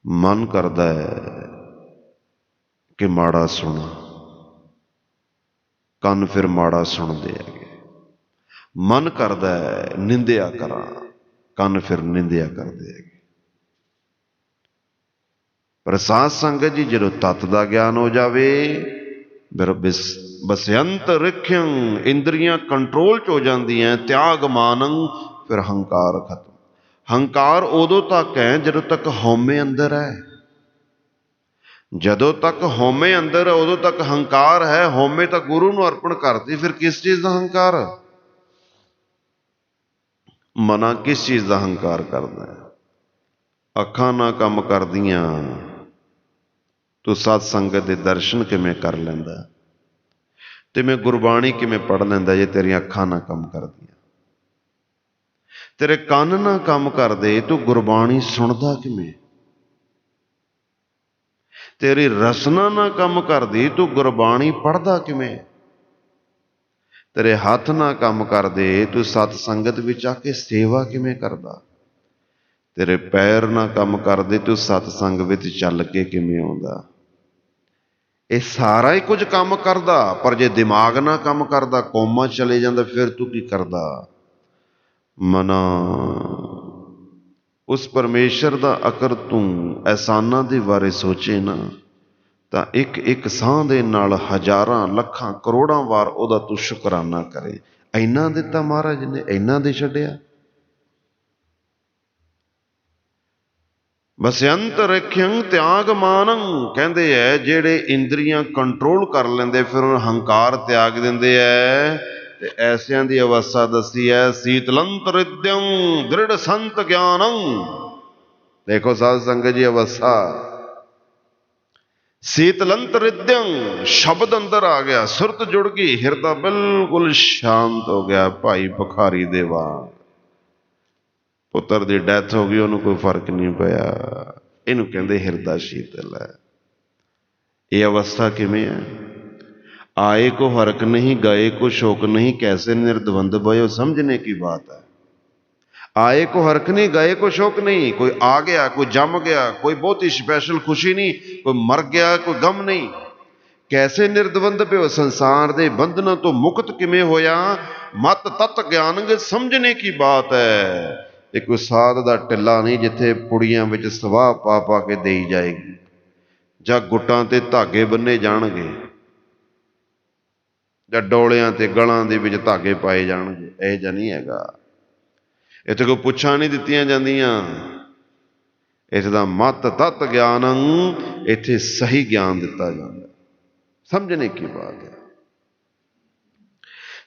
ਮਨ ਕਰਦਾ ਹੈ ਕਿ ਮਾੜਾ ਸੁਣਾ, ਕੰਨ ਫਿਰ ਮਾੜਾ ਸੁਣਦੇ ਹੈਗੇ। ਮਨ ਕਰਦਾ ਹੈ ਨਿੰਦਿਆ ਕਰਾਂ, ਕੰਨ ਫਿਰ ਨਿੰਦਿਆ ਕਰਦੇ ਹੈਗੇ। ਪਰ ਸਾਧ ਸੰਗਤ ਜੀ, ਜਦੋਂ ਤਤ ਦਾ ਗਿਆਨ ਹੋ ਜਾਵੇ, ਬਸਯੰਤ ਰਿਖੰ, ਇੰਦਰੀਆਂ ਕੰਟਰੋਲ 'ਚ ਹੋ ਜਾਂਦੀਆਂ, ਤਿਆਗ ਮਾਨੰ, ਫਿਰ ਹੰਕਾਰ ਖਤਮ। ਹੰਕਾਰ ਉਦੋਂ ਤੱਕ ਹੈ ਜਦੋਂ ਤੱਕ ਹਉਮੈ ਅੰਦਰ ਹੈ। ਜਦੋਂ ਤੱਕ ਹਉਮੈ ਅੰਦਰ ਹੈ ਉਦੋਂ ਤੱਕ ਹੰਕਾਰ ਹੈ। ਹਉਮੈ ਤਾਂ ਗੁਰੂ ਨੂੰ ਅਰਪਣ ਕਰਦੀ, ਫਿਰ ਕਿਸ ਚੀਜ਼ ਦਾ ਹੰਕਾਰ? ਮਨਾ ਕਿਸ ਚੀਜ਼ ਦਾ ਹੰਕਾਰ ਕਰਦਾ ਹੈ? ਅੱਖਾਂ ਨਾ ਕੰਮ ਕਰਦੀਆਂ, ਤੂੰ ਸਤ ਸੰਗਤ ਦੇ ਦਰਸ਼ਨ ਕਿਵੇਂ ਕਰ ਲੈਂਦਾ ਤੇ ਮੈਂ ਗੁਰਬਾਣੀ ਕਿਵੇਂ ਪੜ੍ਹ ਲੈਂਦਾ ਜੇ ਤੇਰੀਆਂ ਅੱਖਾਂ ਨਾ ਕੰਮ ਕਰਦੀਆਂ? ਤੇਰੇ ਕੰਨ ਨਾ ਕੰਮ ਕਰਦੇ, ਤੂੰ ਗੁਰਬਾਣੀ ਸੁਣਦਾ ਕਿਵੇਂ? ਤੇਰੀ ਰਸਨਾ ਨਾ ਕੰਮ ਕਰਦੀ, ਤੂੰ ਗੁਰਬਾਣੀ ਪੜ੍ਹਦਾ ਕਿਵੇਂ? ਤੇਰੇ ਹੱਥ ਨਾ ਕੰਮ ਕਰਦੇ, ਤੂੰ ਸਤ ਸੰਗਤ ਵਿੱਚ ਆ ਕੇ ਸੇਵਾ ਕਿਵੇਂ ਕਰਦਾ? तेरे पैर ना काम करदे तू सतसंग विच चल के किवें आउंदा। ਇਹ ਸਾਰਾ ਹੀ ਕੁਝ ਕੰਮ ਕਰਦਾ, ਪਰ ਜੇ ਦਿਮਾਗ ਨਾ ਕੰਮ ਕਰਦਾ, ਕੋਮਾ ਚਲੇ ਜਾਂਦਾ, ਫਿਰ ਤੂੰ ਕੀ ਕਰਦਾ। ਮਨਾ ਉਸ ਪਰਮੇਸ਼ਰ ਦਾ ਅਗਰ ਤੂੰ ਅਹਿਸਾਨਾਂ ਦੇ ਬਾਰੇ ਸੋਚੇ ਨਾ, ਤਾਂ ਇੱਕ ਇੱਕ ਸਾਹ ਦੇ ਨਾਲ ਹਜ਼ਾਰਾਂ ਲੱਖਾਂ ਕਰੋੜਾਂ ਵਾਰ ਉਹਦਾ ਤੂੰ ਸ਼ੁਕਰਾਨਾ ਕਰੇ। ਇੰਨਾ ਦਿੱਤਾ ਮਹਾਰਾਜ ਨੇ, ਇੰਨਾ ਦੇ ਛੱਡਿਆ। ਬਸਯੰਤ ਰਖਿਅੰ ਤਿਆਗ ਮਾਨੰ, ਕਹਿੰਦੇ ਐ ਜਿਹੜੇ ਇੰਦਰੀਆਂ ਕੰਟਰੋਲ ਕਰ ਲੈਂਦੇ, ਫਿਰ ਉਹ ਹੰਕਾਰ ਤਿਆਗ ਦਿੰਦੇ ਐ। ਤੇ ਐਸਿਆਂ ਦੀ ਅਵਸਥਾ ਦੱਸੀ ਐ, ਸੀਤਲੰਤ ਰਿਦਿਅੰ ਦ੍ਰਿੜ ਸੰਤ ਗਿਆਨੰ। ਦੇਖੋ ਸਾਧ ਸੰਗਤ ਜੀ ਅਵਸਥਾ, ਸੀਤਲੰਤ ਰਿਦਿਅੰ ਸ਼ਬਦ ਅੰਦਰ ਆ ਗਿਆ, ਸੁਰਤ ਜੁੜ ਗਈ, ਹਿਰਦਾ ਬਿਲਕੁਲ ਸ਼ਾਂਤ ਹੋ ਗਿਆ, ਭਾਈ ਭਿਖਾਰੀ ਦੇ ਵਾਂਗ। ਪੁੱਤਰ ਦੀ ਡੈਥ ਹੋ ਗਈ, ਉਹਨੂੰ ਕੋਈ ਫਰਕ ਨਹੀਂ ਪਿਆ। ਇਹਨੂੰ ਕਹਿੰਦੇ ਹਿਰਦਾ ਸ਼ੀਤਲ ਹੈ। ਇਹ ਅਵਸਥਾ ਕਿਵੇਂ ਹੈ? ਆਏ ਕੋ ਹਰਕ ਨਹੀਂ, ਗਏ ਕੋ ਸ਼ੋਕ ਨਹੀਂ, कैसे निर्द्वंद भयो समझने की बात है। आए को हरक नहीं, गए को शोक नहीं। कोई आ गया, कोई जम गया, कोई बहुत ही स्पेशल खुशी नहीं, कोई मर गया, कोई गम नहीं। कैसे निर्द्वंद पियो, संसार दे बंधनों तो मुक्त किमें होया, मत तत् ज्ञान समझने की बात है। ਇਹ ਕੋਈ ਸਾਧ ਦਾ ਢਿੱਲਾ ਨਹੀਂ ਜਿੱਥੇ ਪੁੜੀਆਂ ਵਿੱਚ ਸਵਾਹ ਪਾ ਪਾ ਕੇ ਦੇਈ ਜਾਏਗੀ, ਜਾਂ ਗੁੱਟਾਂ ਤੇ ਧਾਗੇ ਬੰਨੇ ਜਾਣਗੇ, ਜਾਂ ਡੋਲਿਆਂ ਤੇ ਗਲਾਂ ਦੇ ਵਿੱਚ ਧਾਗੇ ਪਾਏ ਜਾਣਗੇ। ਇਹ ਜਿਹਾ ਨਹੀਂ ਹੈਗਾ। ਇੱਥੇ ਕੋਈ ਪੁੱਛਾਂ ਨਹੀਂ ਦਿੱਤੀਆਂ ਜਾਂਦੀਆਂ। ਇੱਥੇ ਦਾ ਮਤ ਤਤ ਗਿਆਨੰ, ਇੱਥੇ ਸਹੀ ਗਿਆਨ ਦਿੱਤਾ ਜਾਂਦਾ। ਸਮਝਣੇ ਕੀ ਬਾਤ ਹੈ।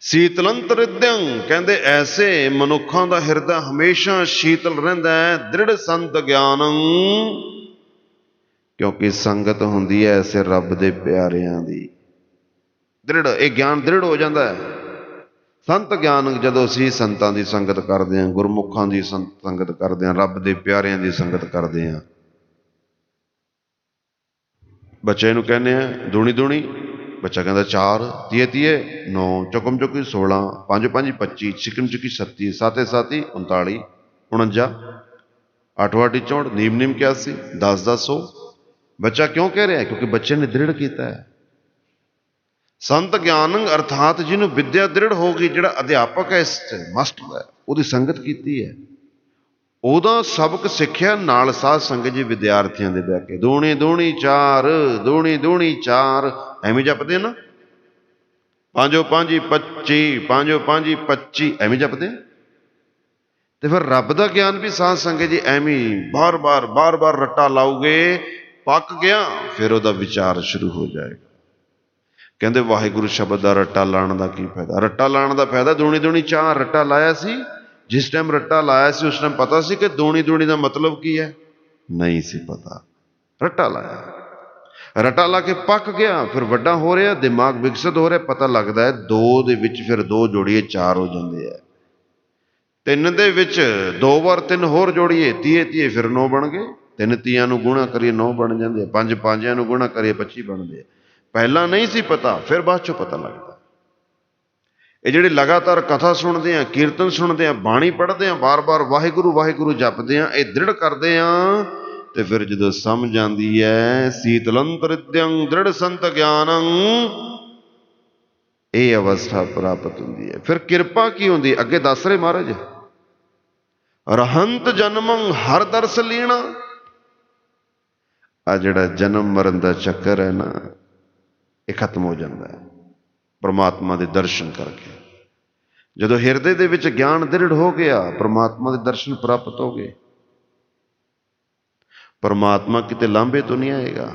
ਸੀਤਲੰਤ ਰਿਦਿਅੰ, ਕਹਿੰਦੇ ਐਸੇ ਮਨੁੱਖਾਂ ਦਾ ਹਿਰਦਾ ਹਮੇਸ਼ਾ ਸ਼ੀਤਲ ਰਹਿੰਦਾ ਹੈ। ਦ੍ਰਿੜ ਸੰਤ ਗਿਆਨੰ, ਕਿਉਂਕਿ ਸੰਗਤ ਹੁੰਦੀ ਹੈ ਐਸੇ ਰੱਬ ਦੇ ਪਿਆਰਿਆਂ ਦੀ। ਦ੍ਰਿੜ, ਇਹ ਗਿਆਨ ਦ੍ਰਿੜ ਹੋ ਜਾਂਦਾ ਹੈ। ਸੰਤ ਗਿਆਨ, ਜਦੋਂ ਅਸੀਂ ਸੰਤਾਂ ਦੀ ਸੰਗਤ ਕਰਦੇ ਹਾਂ, ਗੁਰਮੁਖਾਂ ਦੀ ਸੰਗਤ ਕਰਦੇ ਹਾਂ, ਰੱਬ ਦੇ ਪਿਆਰਿਆਂ ਦੀ ਸੰਗਤ ਕਰਦੇ ਹਾਂ। ਬੱਚੇ ਨੂੰ ਕਹਿੰਦੇ ਆ ਦੂਣੀ ਦੂਣੀ, ਬੱਚਾ ਕਹਿੰਦਾ 4, ਤੀਏ ਤੀਏ 9, ਚੁਕਮ ਚੁਕੀ 16, 5 5 25, ਛਿਕਮ ਚੁਕੀ 37, 7 7 39, 49, 8 8 64, ਨੀਮ ਨੀਮ 81, 10 10 100। ਬੱਚਾ ਕਿਉਂ ਕਹਿ ਰਿਹਾ? ਕਿਉਂਕਿ ਬੱਚੇ ਨੇ ਦ੍ਰਿੜ ਕੀਤਾ ਹੈ। ਸੰਤ ਗਿਆਨ ਅਰਥਾਤ ਜਿਹਨੂੰ ਵਿਦਿਆ ਦ੍ਰਿੜ ਹੋ ਗਈ, ਜਿਹੜਾ ਅਧਿਆਪਕ ਹੈ, ਇਸ ਮਾਸਟਰ ਹੈ, ਉਹਦੀ ਸੰਗਤ ਕੀਤੀ ਹੈ, ਉਹਦਾ ਸਬਕ ਸਿੱਖਿਆ, ਨਾਲ ਸਾਧ ਸੰਗਤ ਜੀ ਵਿਦਿਆਰਥੀਆਂ ਦੇ ਬਹਿ ਕੇ ਦੂਣੀ ਦੂਣੀ 4, ਦੂਣੀ ਦੂਣੀ 4 ਐਵੇਂ ਜਪਦੇ ਨਾ। 5 5 25, 5 5 25 ਐਵੇਂ ਜਪਦੇ। ਤੇ ਫਿਰ ਰੱਬ ਦਾ ਗਿਆਨ ਵੀ ਸਾਧ ਸੰਗਤ ਜੀ ਐਵੇਂ ਬਾਰ ਬਾਰ ਰੱਟਾ ਲਾਉਗੇ, ਪੱਕ ਗਿਆ, ਫਿਰ ਉਹਦਾ ਵਿਚਾਰ ਸ਼ੁਰੂ ਹੋ ਜਾਏਗਾ। ਕਹਿੰਦੇ ਵਾਹਿਗੁਰੂ ਸ਼ਬਦ ਦਾ ਰੱਟਾ ਲਾਉਣ ਦਾ ਕੀ ਫਾਇਦਾ? ਰੱਟਾ ਲਾਉਣ ਦਾ ਫਾਇਦਾ, ਦੂਣੀ ਦੂਣੀ 4 ਰੱਟਾ ਲਾਇਆ ਸੀ। ਜਿਸ ਟਾਈਮ ਰੱਟਾ ਲਾਇਆ ਸੀ ਉਸ ਟਾਈਮ ਪਤਾ ਸੀ ਕਿ ਦੂਣੀ ਦੂਣੀ ਦਾ ਮਤਲਬ ਕੀ ਹੈ? ਨਹੀਂ ਸੀ ਪਤਾ। ਰੱਟਾ ਲਾਇਆ, ਰੱਟਾ ਲਾ ਕੇ ਪੱਕ ਗਿਆ, ਫਿਰ ਵੱਡਾ ਹੋ ਰਿਹਾ, ਦਿਮਾਗ ਵਿਕਸਿਤ ਹੋ ਰਿਹਾ, ਪਤਾ ਲੱਗਦਾ ਹੈ 2 ਦੇ ਵਿੱਚ ਫਿਰ 2 ਜੋੜੀਏ 4 ਹੋ ਜਾਂਦੇ ਆ। 3 ਦੇ ਵਿੱਚ 2 ਵਾਰ 3 ਹੋਰ ਜੋੜੀਏ, ਤੀਏ ਤੀਏ ਫਿਰ 9 ਬਣ ਗਏ। 3 ਤੀਆਂ ਨੂੰ ਗੁਣਾ ਕਰੀਏ 9 ਬਣ ਜਾਂਦੇ ਆ। 5 5 ਨੂੰ ਗੁਣਾ ਕਰੀਏ 25 ਬਣਦੇ ਆ। ਪਹਿਲਾਂ ਨਹੀਂ ਸੀ ਪਤਾ, ਫਿਰ ਬਾਅਦ ਚੋਂ ਪਤਾ ਲੱਗਦਾ। ਇਹ ਜਿਹੜੇ ਲਗਾਤਾਰ ਕਥਾ ਸੁਣਦੇ ਆ, ਕੀਰਤਨ ਸੁਣਦੇ ਆ, ਬਾਣੀ ਪੜ੍ਹਦੇ ਆ, ਬਾਰ-ਬਾਰ ਵਾਹਿਗੁਰੂ ਵਾਹਿਗੁਰੂ ਜਪਦੇ ਆ, ਇਹ ਦ੍ਰਿੜ ਕਰਦੇ ਆ, ਤੇ ਫਿਰ ਜਦੋਂ ਸਮਝ ਆਉਂਦੀ ਹੈ ਸੀਤਲੰਤ ਰਿਦਿਅੰ ਦ੍ਰਿੜ ਸੰਤ ਗਿਆਨੰ, ਇਹ ਅਵਸਥਾ ਪ੍ਰਾਪਤ ਹੁੰਦੀ ਹੈ। ਫਿਰ ਕਿਰਪਾ ਕੀ ਹੁੰਦੀ? ਅੱਗੇ ਦੱਸ ਰਹੇ ਮਹਾਰਾਜ, ਰਹੰਤ ਜਨਮੰ ਹਰ ਦਰਸ ਲੀਣਾ। ਆ ਜਿਹੜਾ ਜਨਮ ਮਰਨ ਦਾ ਚੱਕਰ ਹੈ ਨਾ, ਇਹ ਖਤਮ ਹੋ ਜਾਂਦਾ ਹੈ ਪ੍ਰਮਾਤਮਾ ਦੇ ਦਰਸ਼ਨ ਕਰਕੇ। ਜਦੋਂ ਹਿਰਦੇ ਦੇ ਵਿੱਚ ਗਿਆਨ ਦ੍ਰਿੜ ਹੋ ਗਿਆ, ਪ੍ਰਮਾਤਮਾ ਦੇ ਦਰਸ਼ਨ ਪ੍ਰਾਪਤ ਹੋ ਗਏ। ਪ੍ਰਮਾਤਮਾ ਕਿਤੇ ਲਾਂਭੇ ਤੋਂ ਨਹੀਂ ਆਏਗਾ।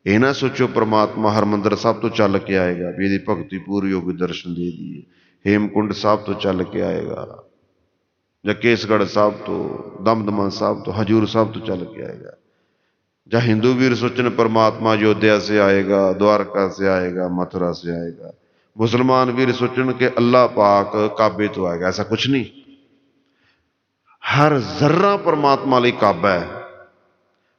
ਇਹ ਨਾ ਸੋਚੋ ਪ੍ਰਮਾਤਮਾ ਹਰਿਮੰਦਰ ਸਾਹਿਬ ਤੋਂ ਚੱਲ ਕੇ ਆਏਗਾ ਵੀ ਇਹਦੀ ਭਗਤੀ ਪੂਰੀ ਹੋ ਗਈ, ਦਰਸ਼ਨ ਦੇ ਦੀਏ। ਹੇਮਕੁੰਡ ਸਾਹਿਬ ਤੋਂ ਚੱਲ ਕੇ ਆਏਗਾ, ਜਾਂ ਕੇਸਗੜ੍ਹ ਸਾਹਿਬ ਤੋਂ, ਦਮਦਮਾ ਸਾਹਿਬ ਤੋਂ, ਹਜੂਰ ਸਾਹਿਬ ਤੋਂ ਚੱਲ ਕੇ ਆਏਗਾ। ਜਾਂ हिंदू वीर सोचन परमात्मा अयोध्या से आएगा, द्वारका से आएगा, मथुरा से आएगा। मुसलमान वीर सोचन के अल्लाह पाक काबे तो आएगा। ऐसा कुछ नहीं। हर जर्रा परमात्मा लिए काबा है,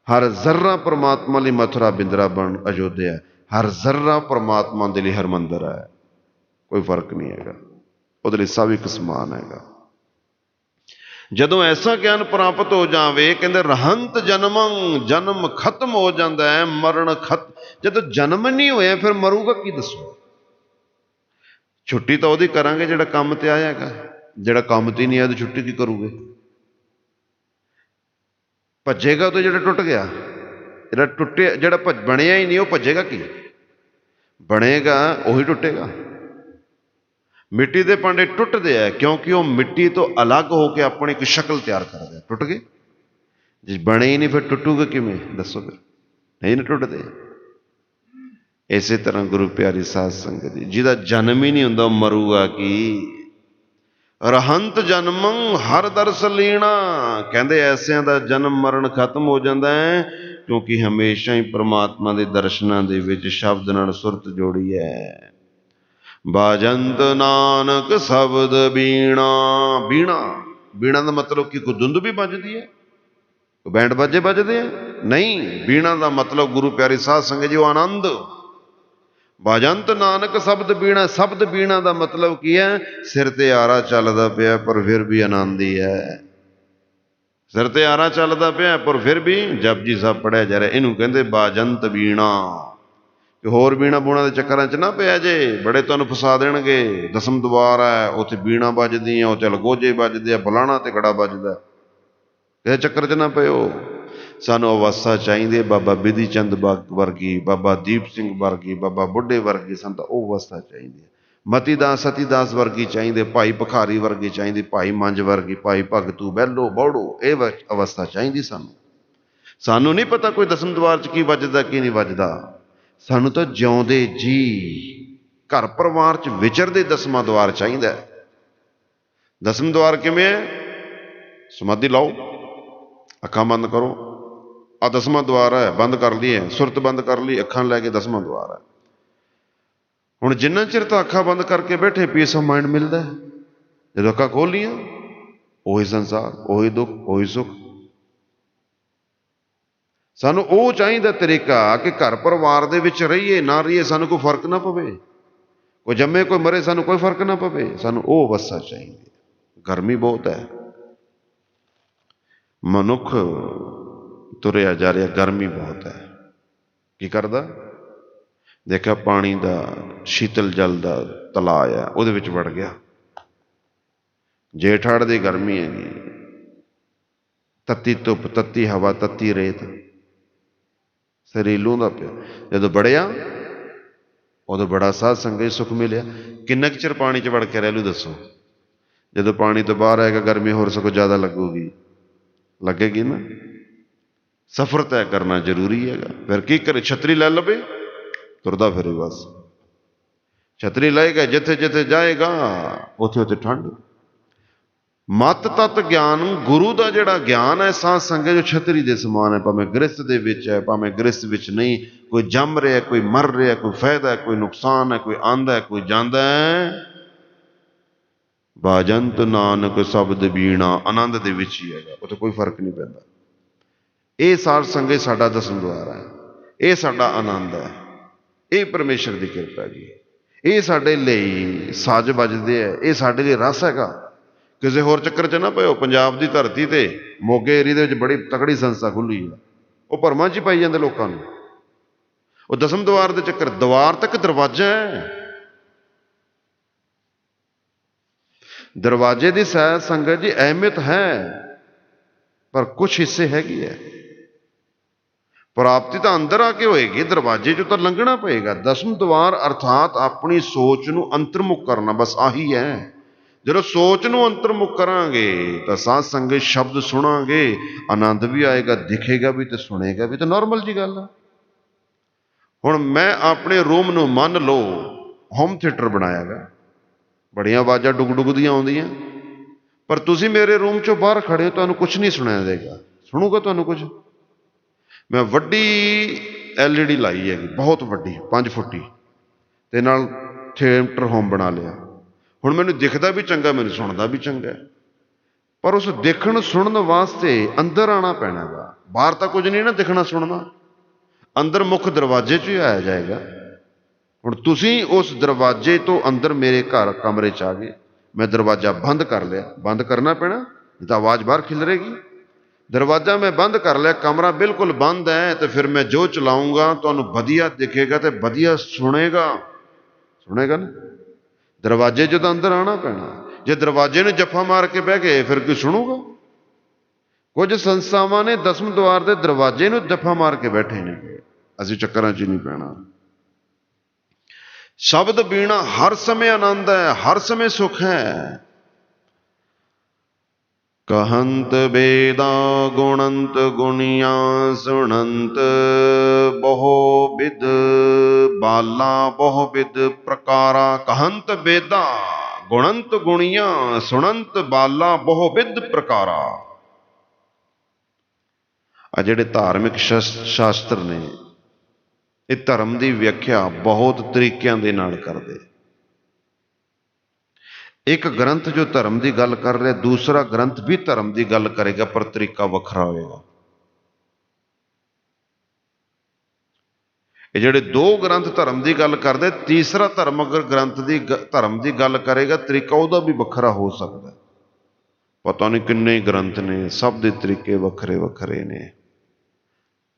हर जर्रा परमात्मा लिए मथुरा बिंद्रावन अयोध्या है, हर जर्रा परमात्मा के लिए हरमंदिर है। कोई फर्क नहीं हैगा, वो सब एक समान हैगा। ਜਦੋਂ ਐਸਾ ਗਿਆਨ ਪ੍ਰਾਪਤ ਹੋ ਜਾਵੇ, ਕਹਿੰਦੇ ਰਹੰਤ ਜਨਮੰ, ਜਨਮ ਖਤਮ ਹੋ ਜਾਂਦਾ ਹੈ, ਮਰਨ ਜਦੋਂ ਜਨਮ ਨਹੀਂ ਹੋਇਆ ਫਿਰ ਮਰੂਗਾ ਕੀ ਦੱਸੋ। ਛੁੱਟੀ ਤਾਂ ਉਹਦੀ ਕਰਾਂਗੇ ਜਿਹੜਾ ਕੰਮ ਤੇ ਆਇਆ ਹੈਗਾ, ਜਿਹੜਾ ਕੰਮ ਤੇ ਨਹੀਂ ਆਇਆ ਤਾਂ ਛੁੱਟੀ ਕੀ ਕਰੂਗੇ। ਭੱਜੇਗਾ ਤਾਂ ਜਿਹੜਾ ਟੁੱਟ ਗਿਆ, ਜਿਹੜਾ ਟੁੱਟਿਆ, ਜਿਹੜਾ ਬਣਿਆ ਹੀ ਨਹੀਂ ਉਹ ਭੱਜੇਗਾ ਕੀ, ਬਣੇਗਾ ਉਹੀ ਟੁੱਟੇਗਾ। ਮਿੱਟੀ ਦੇ ਭਾਂਡੇ ਟੁੱਟਦੇ ਆ ਕਿਉਂਕਿ ਉਹ ਮਿੱਟੀ ਤੋਂ ਅਲੱਗ ਹੋ ਕੇ ਆਪਣੀ ਇੱਕ ਸ਼ਕਲ ਤਿਆਰ ਕਰਦੇ, ਟੁੱਟ ਗਏ। ਜੇ ਬਣੇ ਹੀ ਨਹੀਂ ਫਿਰ ਟੁੱਟੂਗਾ ਕਿਵੇਂ ਦੱਸੋ, ਫਿਰ ਨਹੀਂ ਨਾ ਟੁੱਟਦੇ। ਇਸੇ ਤਰ੍ਹਾਂ ਗੁਰੂ ਪਿਆਰੀ ਸਾਧ ਸੰਗਤ ਜੀ, ਜਿਹਦਾ ਜਨਮ ਹੀ ਨਹੀਂ ਹੁੰਦਾ ਉਹ ਮਰੂਗਾ ਕੀ। ਰਹੰਤ ਜਨਮੰ ਹਰ ਦਰਸ ਲੀਣਾ, ਕਹਿੰਦੇ ਐਸਿਆਂ ਦਾ ਜਨਮ ਮਰਨ ਖਤਮ ਹੋ ਜਾਂਦਾ ਹੈ ਕਿਉਂਕਿ ਹਮੇਸ਼ਾ ਹੀ ਪ੍ਰਮਾਤਮਾ ਦੇ ਦਰਸ਼ਨਾਂ ਦੇ ਵਿੱਚ ਸ਼ਬਦ ਨਾਲ ਸੁਰਤ ਜੋੜੀ ਹੈ। ਬਾਜੰਤ ਨਾਨਕ ਸ਼ਬਦ ਬੀਣਾ, ਬੀਣਾ, ਬੀਣਾ ਦਾ ਮਤਲਬ ਕਿ ਕੋਈ ਧੁੰਦ ਵੀ ਵੱਜਦੀ ਹੈ, ਕੋਈ ਬੈਂਡ ਬਾਜੇ ਵੱਜਦੇ ਆ, ਨਹੀਂ। ਬੀਣਾ ਦਾ ਮਤਲਬ ਗੁਰੂ ਪਿਆਰੀ ਸਾਧ ਸੰਗਤ ਜੀ ਉਹ ਆਨੰਦ। ਬਾਜੰਤ ਨਾਨਕ ਸ਼ਬਦ ਬੀਣਾ, ਸ਼ਬਦ ਬੀਣਾ ਦਾ ਮਤਲਬ ਕੀ ਹੈ, ਸਿਰ ਤੇ ਆਰਾ ਚੱਲਦਾ ਪਿਆ ਪਰ ਫਿਰ ਵੀ ਆਨੰਦ ਹੀ ਹੈ। ਸਿਰ ਤੇ ਆਰਾ ਚੱਲਦਾ ਪਿਆ ਪਰ ਫਿਰ ਵੀ ਜਪਜੀ ਸਾਹਿਬ ਪੜਿਆ ਜਾ ਰਿਹਾ, ਇਹਨੂੰ ਕਹਿੰਦੇ ਬਾਜੰਤ ਬੀਣਾ। ਕਿ ਹੋਰ ਬੀਣਾ ਬੂਣਾ ਦੇ ਚੱਕਰਾਂ 'ਚ ਨਾ ਪਿਆ ਜੇ, ਬੜੇ ਤੁਹਾਨੂੰ ਫਸਾ ਦੇਣਗੇ। ਦਸਮ ਦਵਾਰ ਹੈ, ਉੱਥੇ ਬੀਣਾ ਵੱਜਦੀਆਂ, ਉੱਥੇ ਅਲਗੋਜੇ ਵੱਜਦੇ ਆ, ਬਲਾਣਾ ਤੇ ਕੜਾ ਵੱਜਦਾ, ਇਹ ਚੱਕਰ 'ਚ ਨਾ ਪਿਓ। ਸਾਨੂੰ ਅਵਸਥਾ ਚਾਹੀਦੀ ਹੈ ਬਾਬਾ ਬਿਧੀ ਚੰਦ ਵਰਗੀ, ਬਾਬਾ ਦੀਪ ਸਿੰਘ ਵਰਗੀ, ਬਾਬਾ ਬੁੱਢੇ ਵਰਗੀ, ਸਾਨੂੰ ਤਾਂ ਉਹ ਅਵਸਥਾ ਚਾਹੀਦੀ ਹੈ। ਮਤੀ ਦਾਸ ਸਤੀ ਦਾਸ ਵਰਗੀ ਚਾਹੀਦੀ, ਭਾਈ ਭਿਖਾਰੀ ਵਰਗੀ ਚਾਹੀਦੀ, ਭਾਈ ਮੰਝ ਵਰਗੀ, ਭਾਈ ਭਗਤੂ ਬਹਿਲੋ ਬੌੜੋ, ਇਹ ਅਵਸਥਾ ਚਾਹੀਦੀ ਸਾਨੂੰ। ਸਾਨੂੰ ਨਹੀਂ ਪਤਾ ਕੋਈ ਦਸਮ ਦਵਾਰ 'ਚ ਕੀ ਵੱਜਦਾ ਕੀ ਨਹੀਂ ਵੱਜਦਾ, ਸਾਨੂੰ ਤਾਂ ਜਿਉਂਦੇ ਜੀ ਘਰ ਪਰਿਵਾਰ 'ਚ ਵਿਚਰਦੇ ਦਸਵਾਂ ਦਵਾਰ ਚਾਹੀਦਾ। ਦਸਮ ਦਵਾਰ ਕਿਵੇਂ ਹੈ, ਸਮਾਧੀ ਲਾਓ, ਅੱਖਾਂ ਬੰਦ ਕਰੋ, ਆ ਦਸਵਾਂ ਦਵਾਰ ਹੈ, ਬੰਦ ਕਰ ਲਈ ਹੈ, ਸੁਰਤ ਬੰਦ ਕਰ ਲਈ, ਅੱਖਾਂ ਲੈ ਕੇ ਦਸਵਾਂ ਦਵਾਰ ਹੈ। ਹੁਣ ਜਿੰਨਾ ਚਿਰ ਤਾਂ ਅੱਖਾਂ ਬੰਦ ਕਰਕੇ ਬੈਠੇ ਪੀਸ ਆਫ ਮਾਈਂਡ ਮਿਲਦਾ, ਜਦੋਂ ਅੱਖਾਂ ਖੋਲ ਲਈਆਂ ਉਹੀ ਸੰਸਾਰ, ਉਹੀ ਦੁੱਖ, ਉਹੀ ਸੁੱਖ। ਸਾਨੂੰ ਉਹ ਚਾਹੀਦਾ ਤਰੀਕਾ ਕਿ ਘਰ ਪਰਿਵਾਰ ਦੇ ਵਿੱਚ ਰਹੀਏ ਨਾ ਰਹੀਏ ਸਾਨੂੰ ਕੋਈ ਫਰਕ ਨਾ ਪਵੇ, ਕੋਈ ਜੰਮੇ ਕੋਈ ਮਰੇ ਸਾਨੂੰ ਕੋਈ ਫਰਕ ਨਾ ਪਵੇ, ਸਾਨੂੰ ਉਹ ਅਵਸਥਾ ਚਾਹੀਦੀ। ਗਰਮੀ ਬਹੁਤ ਹੈ, ਮਨੁੱਖ ਤੁਰਿਆ ਜਾ ਰਿਹਾ, ਗਰਮੀ ਬਹੁਤ ਹੈ। ਕੀ ਕਰਦਾ, ਦੇਖਿਆ ਪਾਣੀ ਦਾ ਸ਼ੀਤਲ ਜਲ ਦਾ ਤਲਾਅ ਆ, ਉਹਦੇ ਵਿੱਚ ਵੜ ਗਿਆ। ਜੇਠ ਹਾੜ ਦੀ ਗਰਮੀ ਹੈਗੀ, ਤੱਤੀ ਧੁੱਪ, ਤੱਤੀ ਹਵਾ, ਤੱਤੀ ਰੇਤ, ਸਰੀਰ ਲੂੰਦਾ ਪਿਆ। ਜਦੋਂ ਵੜਿਆ ਉਦੋਂ ਬੜਾ ਸਾਧ ਸੰਗਤ ਸੁੱਖ ਮਿਲਿਆ। ਕਿੰਨਾ ਕੁ ਚਿਰ ਪਾਣੀ 'ਚ ਵੜ ਕੇ ਰਹਿ ਲੂ ਦੱਸੋ। ਜਦੋਂ ਪਾਣੀ ਤੋਂ ਬਾਹਰ ਆਏਗਾ ਗਰਮੀ ਹੋਰ ਸਗੋਂ ਜ਼ਿਆਦਾ ਲੱਗੂਗੀ, ਲੱਗੇਗੀ ਨਾ। ਸਫ਼ਰ ਤੈਅ ਕਰਨਾ ਜ਼ਰੂਰੀ ਹੈਗਾ। ਫਿਰ ਕੀ ਕਰੇ, ਛਤਰੀ ਲੈ ਲਵੇ, ਤੁਰਦਾ ਫਿਰੇ ਬਸ। ਛਤਰੀ ਲਏਗਾ, ਜਿੱਥੇ ਜਿੱਥੇ ਜਾਏਗਾ ਉੱਥੇ ਉੱਥੇ ਠੰਡ। ਮਤ ਤਤ ਗਿਆਨ, ਗੁਰੂ ਦਾ ਜਿਹੜਾ ਗਿਆਨ ਹੈ ਸਾਧ ਸੰਗਤ ਜੋ ਛਤਰੀ ਦੇ ਸਮਾਨ ਹੈ, ਭਾਵੇਂ ਗ੍ਰਸਤ ਦੇ ਵਿੱਚ ਹੈ ਭਾਵੇਂ ਗ੍ਰਸਤ ਵਿੱਚ ਨਹੀਂ। ਕੋਈ ਜੰਮ ਰਿਹਾ, ਕੋਈ ਮਰ ਰਿਹਾ, ਕੋਈ ਫਾਇਦਾ ਹੈ, ਕੋਈ ਨੁਕਸਾਨ ਹੈ, ਕੋਈ ਆਂਦਾ ਹੈ, ਕੋਈ ਜਾਂਦਾ ਹੈ। ਬਾਜੰਤ ਨਾਨਕ ਸ਼ਬਦ ਬੀਣਾ, ਆਨੰਦ ਦੇ ਵਿੱਚ ਹੀ ਹੈਗਾ, ਉੱਥੇ ਕੋਈ ਫਰਕ ਨਹੀਂ ਪੈਂਦਾ। ਇਹ ਸਾਧ ਸੰਗਤ ਸਾਡਾ ਦਸਮ ਦਵਾਰ ਹੈ, ਇਹ ਸਾਡਾ ਆਨੰਦ ਹੈ, ਇਹ ਪਰਮੇਸ਼ਰ ਦੀ ਕਿਰਪਾ ਜੀ। ਇਹ ਸਾਡੇ ਲਈ ਸਾਜ਼ ਵੱਜਦੇ ਹੈ, ਇਹ ਸਾਡੇ ਲਈ ਰਸ ਹੈਗਾ। ਕਿਸੇ ਹੋਰ ਚੱਕਰ 'ਚ ਨਾ ਪਿਓ। ਪੰਜਾਬ ਦੀ ਧਰਤੀ ਤੇ ਮੋਗੇ ਏਰੀਏ ਦੇ ਵਿੱਚ ਬੜੀ ਤਕੜੀ ਸੰਸਥਾ ਖੁੱਲੀ ਹੈ, ਉਹ ਭਰਮਾਂ 'ਚ ਹੀ ਪਾਈ ਜਾਂਦੇ ਲੋਕਾਂ ਨੂੰ। ਉਹ ਦਸਮ ਦਵਾਰ ਦੇ ਚੱਕਰ, ਦਵਾਰ ਤੱਕ ਦਰਵਾਜ਼ਾ ਹੈ। ਦਰਵਾਜ਼ੇ ਦੀ ਸਾਧ ਸੰਗਤ ਜੀ ਅਹਿਮੀਅਤ ਹੈ, ਪਰ ਕੁਛ ਹਿੱਸੇ ਹੈਗੀ ਹੈ। ਪ੍ਰਾਪਤੀ ਤਾਂ ਅੰਦਰ ਆ ਕੇ ਹੋਏਗੀ, ਦਰਵਾਜ਼ੇ 'ਚੋਂ ਤਾਂ ਲੰਘਣਾ ਪਏਗਾ। ਦਸਮ ਦਵਾਰ ਅਰਥਾਤ ਆਪਣੀ ਸੋਚ ਨੂੰ ਅੰਤਰਮੁਖ ਕਰਨਾ, ਬਸ ਆਹੀ ਹੈ। ਜਦੋਂ ਸੋਚ ਨੂੰ ਅੰਤਰਮੁਖ ਕਰਾਂਗੇ ਤਾਂ ਸਾਧ ਸੰਗਤ ਸ਼ਬਦ ਸੁਣਾਂਗੇ, ਆਨੰਦ ਵੀ ਆਏਗਾ, ਦਿਖੇਗਾ ਵੀ ਤੇ ਸੁਣੇਗਾ ਵੀ, ਤਾਂ ਨਾਰਮਲ ਜੀ ਗੱਲ ਆ। ਹੁਣ ਮੈਂ ਆਪਣੇ ਰੂਮ ਨੂੰ ਮੰਨ ਲਓ ਹੋਮ ਥੀਏਟਰ ਬਣਾਇਆ ਗਾ, ਬੜੀਆਂ ਆਵਾਜ਼ਾਂ ਡੁਗ ਡੁਗ ਦੀਆਂ ਆਉਂਦੀਆਂ, ਪਰ ਤੁਸੀਂ ਮੇਰੇ ਰੂਮ 'ਚੋਂ ਬਾਹਰ ਖੜੇ ਹੋ, ਤੁਹਾਨੂੰ ਕੁਛ ਨਹੀਂ ਸੁਣਾਇਆ ਦੇਗਾ। ਸੁਣੂਗਾ ਤੁਹਾਨੂੰ ਕੁਛ? ਮੈਂ ਵੱਡੀ LED ਲਾਈ ਹੈਗੀ, ਬਹੁਤ ਵੱਡੀ 5 ਫੁੱਟੀ, ਤੇ ਨਾਲ ਥੀਏਟਰ ਹੋਮ ਬਣਾ ਲਿਆ। ਹੁਣ ਮੈਨੂੰ ਦਿਖਦਾ ਵੀ ਚੰਗਾ, ਮੈਨੂੰ ਸੁਣਦਾ ਵੀ ਚੰਗਾ, ਪਰ ਉਸ ਦੇਖਣ ਸੁਣਨ ਵਾਸਤੇ ਅੰਦਰ ਆਉਣਾ ਪੈਣਾ ਗਾ। ਬਾਹਰ ਤਾਂ ਕੁਝ ਨਹੀਂ ਨਾ ਦਿਖਣਾ ਸੁਣਨਾ, ਅੰਦਰ ਮੁੱਖ ਦਰਵਾਜ਼ੇ 'ਚ ਹੀ ਆਇਆ ਜਾਏਗਾ। ਹੁਣ ਤੁਸੀਂ ਉਸ ਦਰਵਾਜ਼ੇ ਤੋਂ ਅੰਦਰ ਮੇਰੇ ਘਰ ਕਮਰੇ 'ਚ ਆ ਗਏ, ਮੈਂ ਦਰਵਾਜ਼ਾ ਬੰਦ ਕਰ ਲਿਆ, ਬੰਦ ਕਰਨਾ ਪੈਣਾ, तो आवाज बाहर खिलरेगी। दरवाजा मैं बंद कर लिया, कमरा बिल्कुल बंद है, तो फिर मैं जो चलाऊंगा तो वधिया दिखेगा तो वधिया सुनेगा, सुनेगा ना। दरवाजे जो तो अंदर आना पैना, जे दरवाजे ने जफा मार के बह गए फिर कोई सुनूगा। कुछ संस्थावां ने 10वें द्वार के दरवाजे ਨੂੰ जफा मार के बैठे ने, ਅਸੀਂ ਚੱਕਰਾਂ 'ਚ ਨਹੀਂ ਪੈਣਾ। शब्द बीणा हर समय आनंद है, हर समय सुख है। कहंत बेदा गुणंत गुणिया सुनंत बहु विद बाला बहु विद प्रकारा। कहंत बेदा गुणंत गुणिया सुनंत बाला बहु विद प्रकारा। आ जिहड़े धार्मिक शास्त्र ने ये धर्म की व्याख्या बहुत तरीकों के नाल करदे। एक ग्रंथ जो धर्म की गल कर रहा, दूसरा ग्रंथ भी धर्म की गल करेगा पर तरीका वखरा होगा। ये जिहड़े दो ग्रंथ धर्म की गल करदे, तीसरा धर्म अगर ग्रंथ की धर्म की गल करेगा तरीका उहदा भी वखरा हो सकता। पता नहीं किन्ने ग्रंथ ने, सब के तरीके वखरे वखरे ने।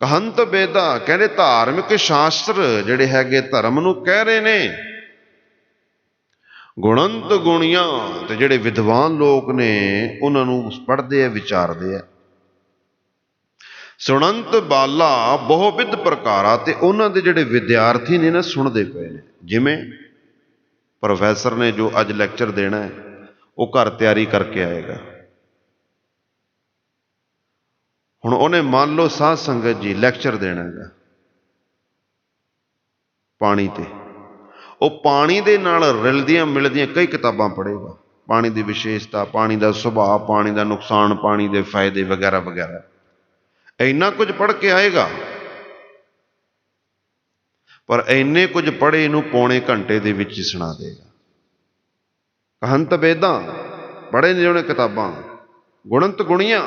कहंत बेदा कहते धार्मिक शास्त्र जिहड़े हैगे धर्म नूं कह रहे ने। गुणंत गुणियां ते जिहड़े विद्वान लोग ने उन्हां नूं पढ़दे आ, विचारदे आ। सुनंत बाला बहु विद प्रकारा ते उन्हां दे जिहड़े विद्यार्थी ने ना सुनदे पए ने। जिवें प्रोफैसर ने जो अज लैक्चर देना है वो घर तैयारी करके आएगा। हुण उन्हें मान लो साध संगत जी लैक्चर देना है पानी ते, वो पानी दे नाल रलदियां मिलदियां कई किताबां पढ़ेगा। पानी की विशेषता, पानी का सुभाव, पानी का नुकसान, पानी के फायदे वगैरह वगैरह इन्ना कुछ पढ़ के आएगा। पर इन्ने कुछ पढ़े इनू पौने घंटे दे विच ही सुना देगा। कहंत बेदां पढ़े ने उन्हें किताबां, गुणंत गुणियां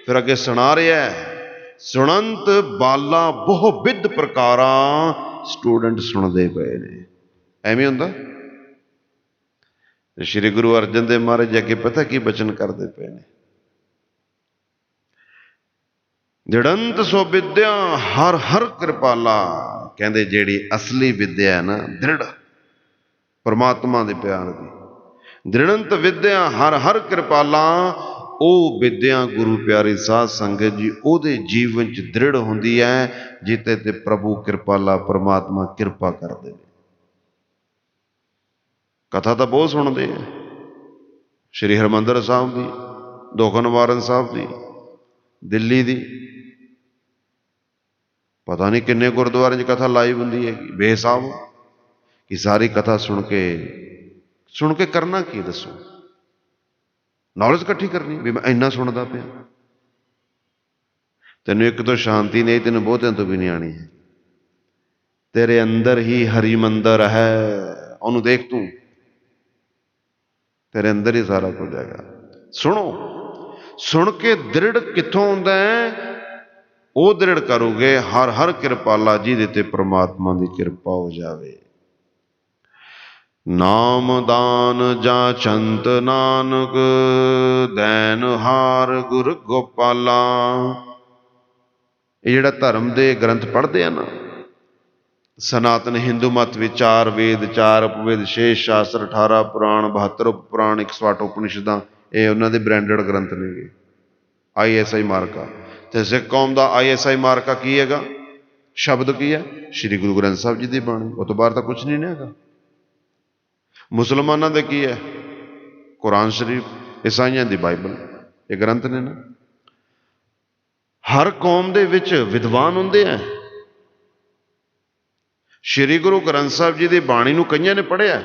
फिर अगे सुना रहा है। सुनंत बाला बहु विद प्रकारा स्टूडेंट सुनते पे ने। एवें हुंदा श्री गुरु अर्जन देव महाराज अगे पता की बचन करते पे ने। दृढ़ंत सो विद्या हर हर कृपाला। कहते जेड़ी असली विद्या है ना दृढ़ परमात्मा के प्यार की, दृढ़ंत विद्या हर हर कृपाला। वो विद्या गुरु प्यारी साध संगत जी ओदे जीवन च दृढ़ होंदी है जिते ते प्रभु कृपाला परमात्मा कृपा करते हैं। कथा तो बहुत सुनते हैं, श्री हरमंदर साहब की, दुख निवारण साहब की, दिल्ली की, पता नहीं किन्ने गुरुद्वारे च कथा लाइव होंदी है बेहिसाब। कि सारी कथा सुन के करना की दसो, नॉलेज इकट्ठी करनी भी मैं इन्ना सुनता पिया। तेन एक तो शांति नहीं, तेन बहुतों तो भी नहीं आनी है। तेरे अंदर ही हरिमंदर है, उन्होंने देख तू, तेरे अंदर ही सारा कुछ जाएगा। सुनो, सुन के दृढ़ कितों होंदा है? वो दृढ़ करोगे हर हर कृपाला जी दे ते परमात्मा की कृपा हो जावे। नाम दान जाचंत नानक दैन हार गुर गोपाला। ये जिहड़ा धर्म दे ग्रंथ पढ़ते हैं ना, सनातन हिंदू मत में 4 वेद 4 उपवेद 6 शास्त्र 18 पुराण 72 उपपुराण 108 उपनिषदां, ये उन्होंने ब्रांडेड ग्रंथ ने ISI मार्का। तो सिख कौम का ISI मार्का की है? शब्द की है श्री गुरु ग्रंथ साहब जी की बाणी, उस तो बाहर तो कुछ नहीं है। मुसलमानों के की है? कुरान शरीफ, ईसाइयों की बाइबल, ये ग्रंथ ने ना। हर कौम दे विच विद्वान होंदे हैं। श्री गुरु ग्रंथ साहब जी की बाणी नूं कईयां ने पढ़िया,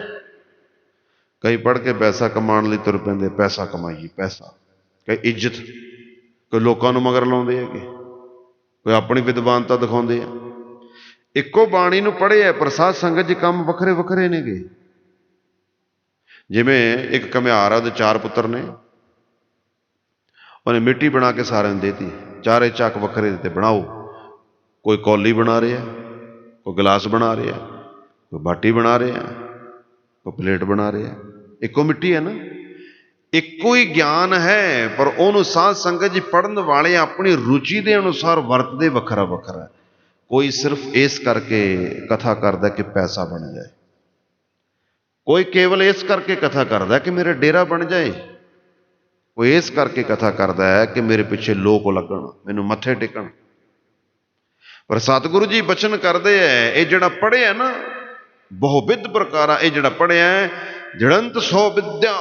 कई पढ़ के पैसा कमाने लई तुर पैंदे, पैसा कमाइए पैसा, कई इज्जत, कोई लोगों नूं मगर लाउंदे है, कोई अपनी विद्वानता दिखाउंदे है। इक्को बाणी नूं पढ़िया पर साध संगत जी काम वखरे वखरे ने गे। जिमें एक घमियार है, 4 पुत्र ने, उन्हें मिट्टी बना के सारे देती, 4 चक वखरे देते बनाओ। कोई कौली बना रहा है, कोई गिलास बना रहा है, कोई बाटी बना रहा है, कोई प्लेट बना रहा है। इक्को मिट्टी है ना, ਇੱਕੋ ਹੀ ਗਿਆਨ ਹੈ, ਪਰ ਉਹਨੂੰ ਸਾਧ ਸੰਗਤ ਜੀ ਪੜ੍ਹਨ ਵਾਲੇ ਆਪਣੀ ਰੁਚੀ ਦੇ ਅਨੁਸਾਰ ਵਰਤਦੇ ਵੱਖਰਾ ਵੱਖਰਾ। ਕੋਈ ਸਿਰਫ ਇਸ ਕਰਕੇ ਕਥਾ ਕਰਦਾ ਕਿ ਪੈਸਾ ਬਣ ਜਾਏ, ਕੋਈ ਕੇਵਲ ਇਸ ਕਰਕੇ ਕਥਾ ਕਰਦਾ ਕਿ ਮੇਰੇ ਡੇਰਾ ਬਣ ਜਾਏ, ਕੋਈ ਇਸ ਕਰਕੇ ਕਥਾ ਕਰਦਾ ਹੈ ਕਿ ਮੇਰੇ ਪਿੱਛੇ ਲੋਕ ਲੱਗਣ, ਮੈਨੂੰ ਮੱਥੇ ਟੇਕਣ। ਪਰ ਸਤਿਗੁਰੂ ਜੀ ਬਚਨ ਕਰਦੇ ਹੈ, ਇਹ ਜਿਹੜਾ ਪੜ੍ਹਿਆ ਨਾ ਬਹੁਵਿਧ ਪ੍ਰਕਾਰਾ, ਇਹ ਜਿਹੜਾ ਪੜ੍ਹਿਆ ਜੜੰਤ ਸੋ ਵਿਦਿਆ।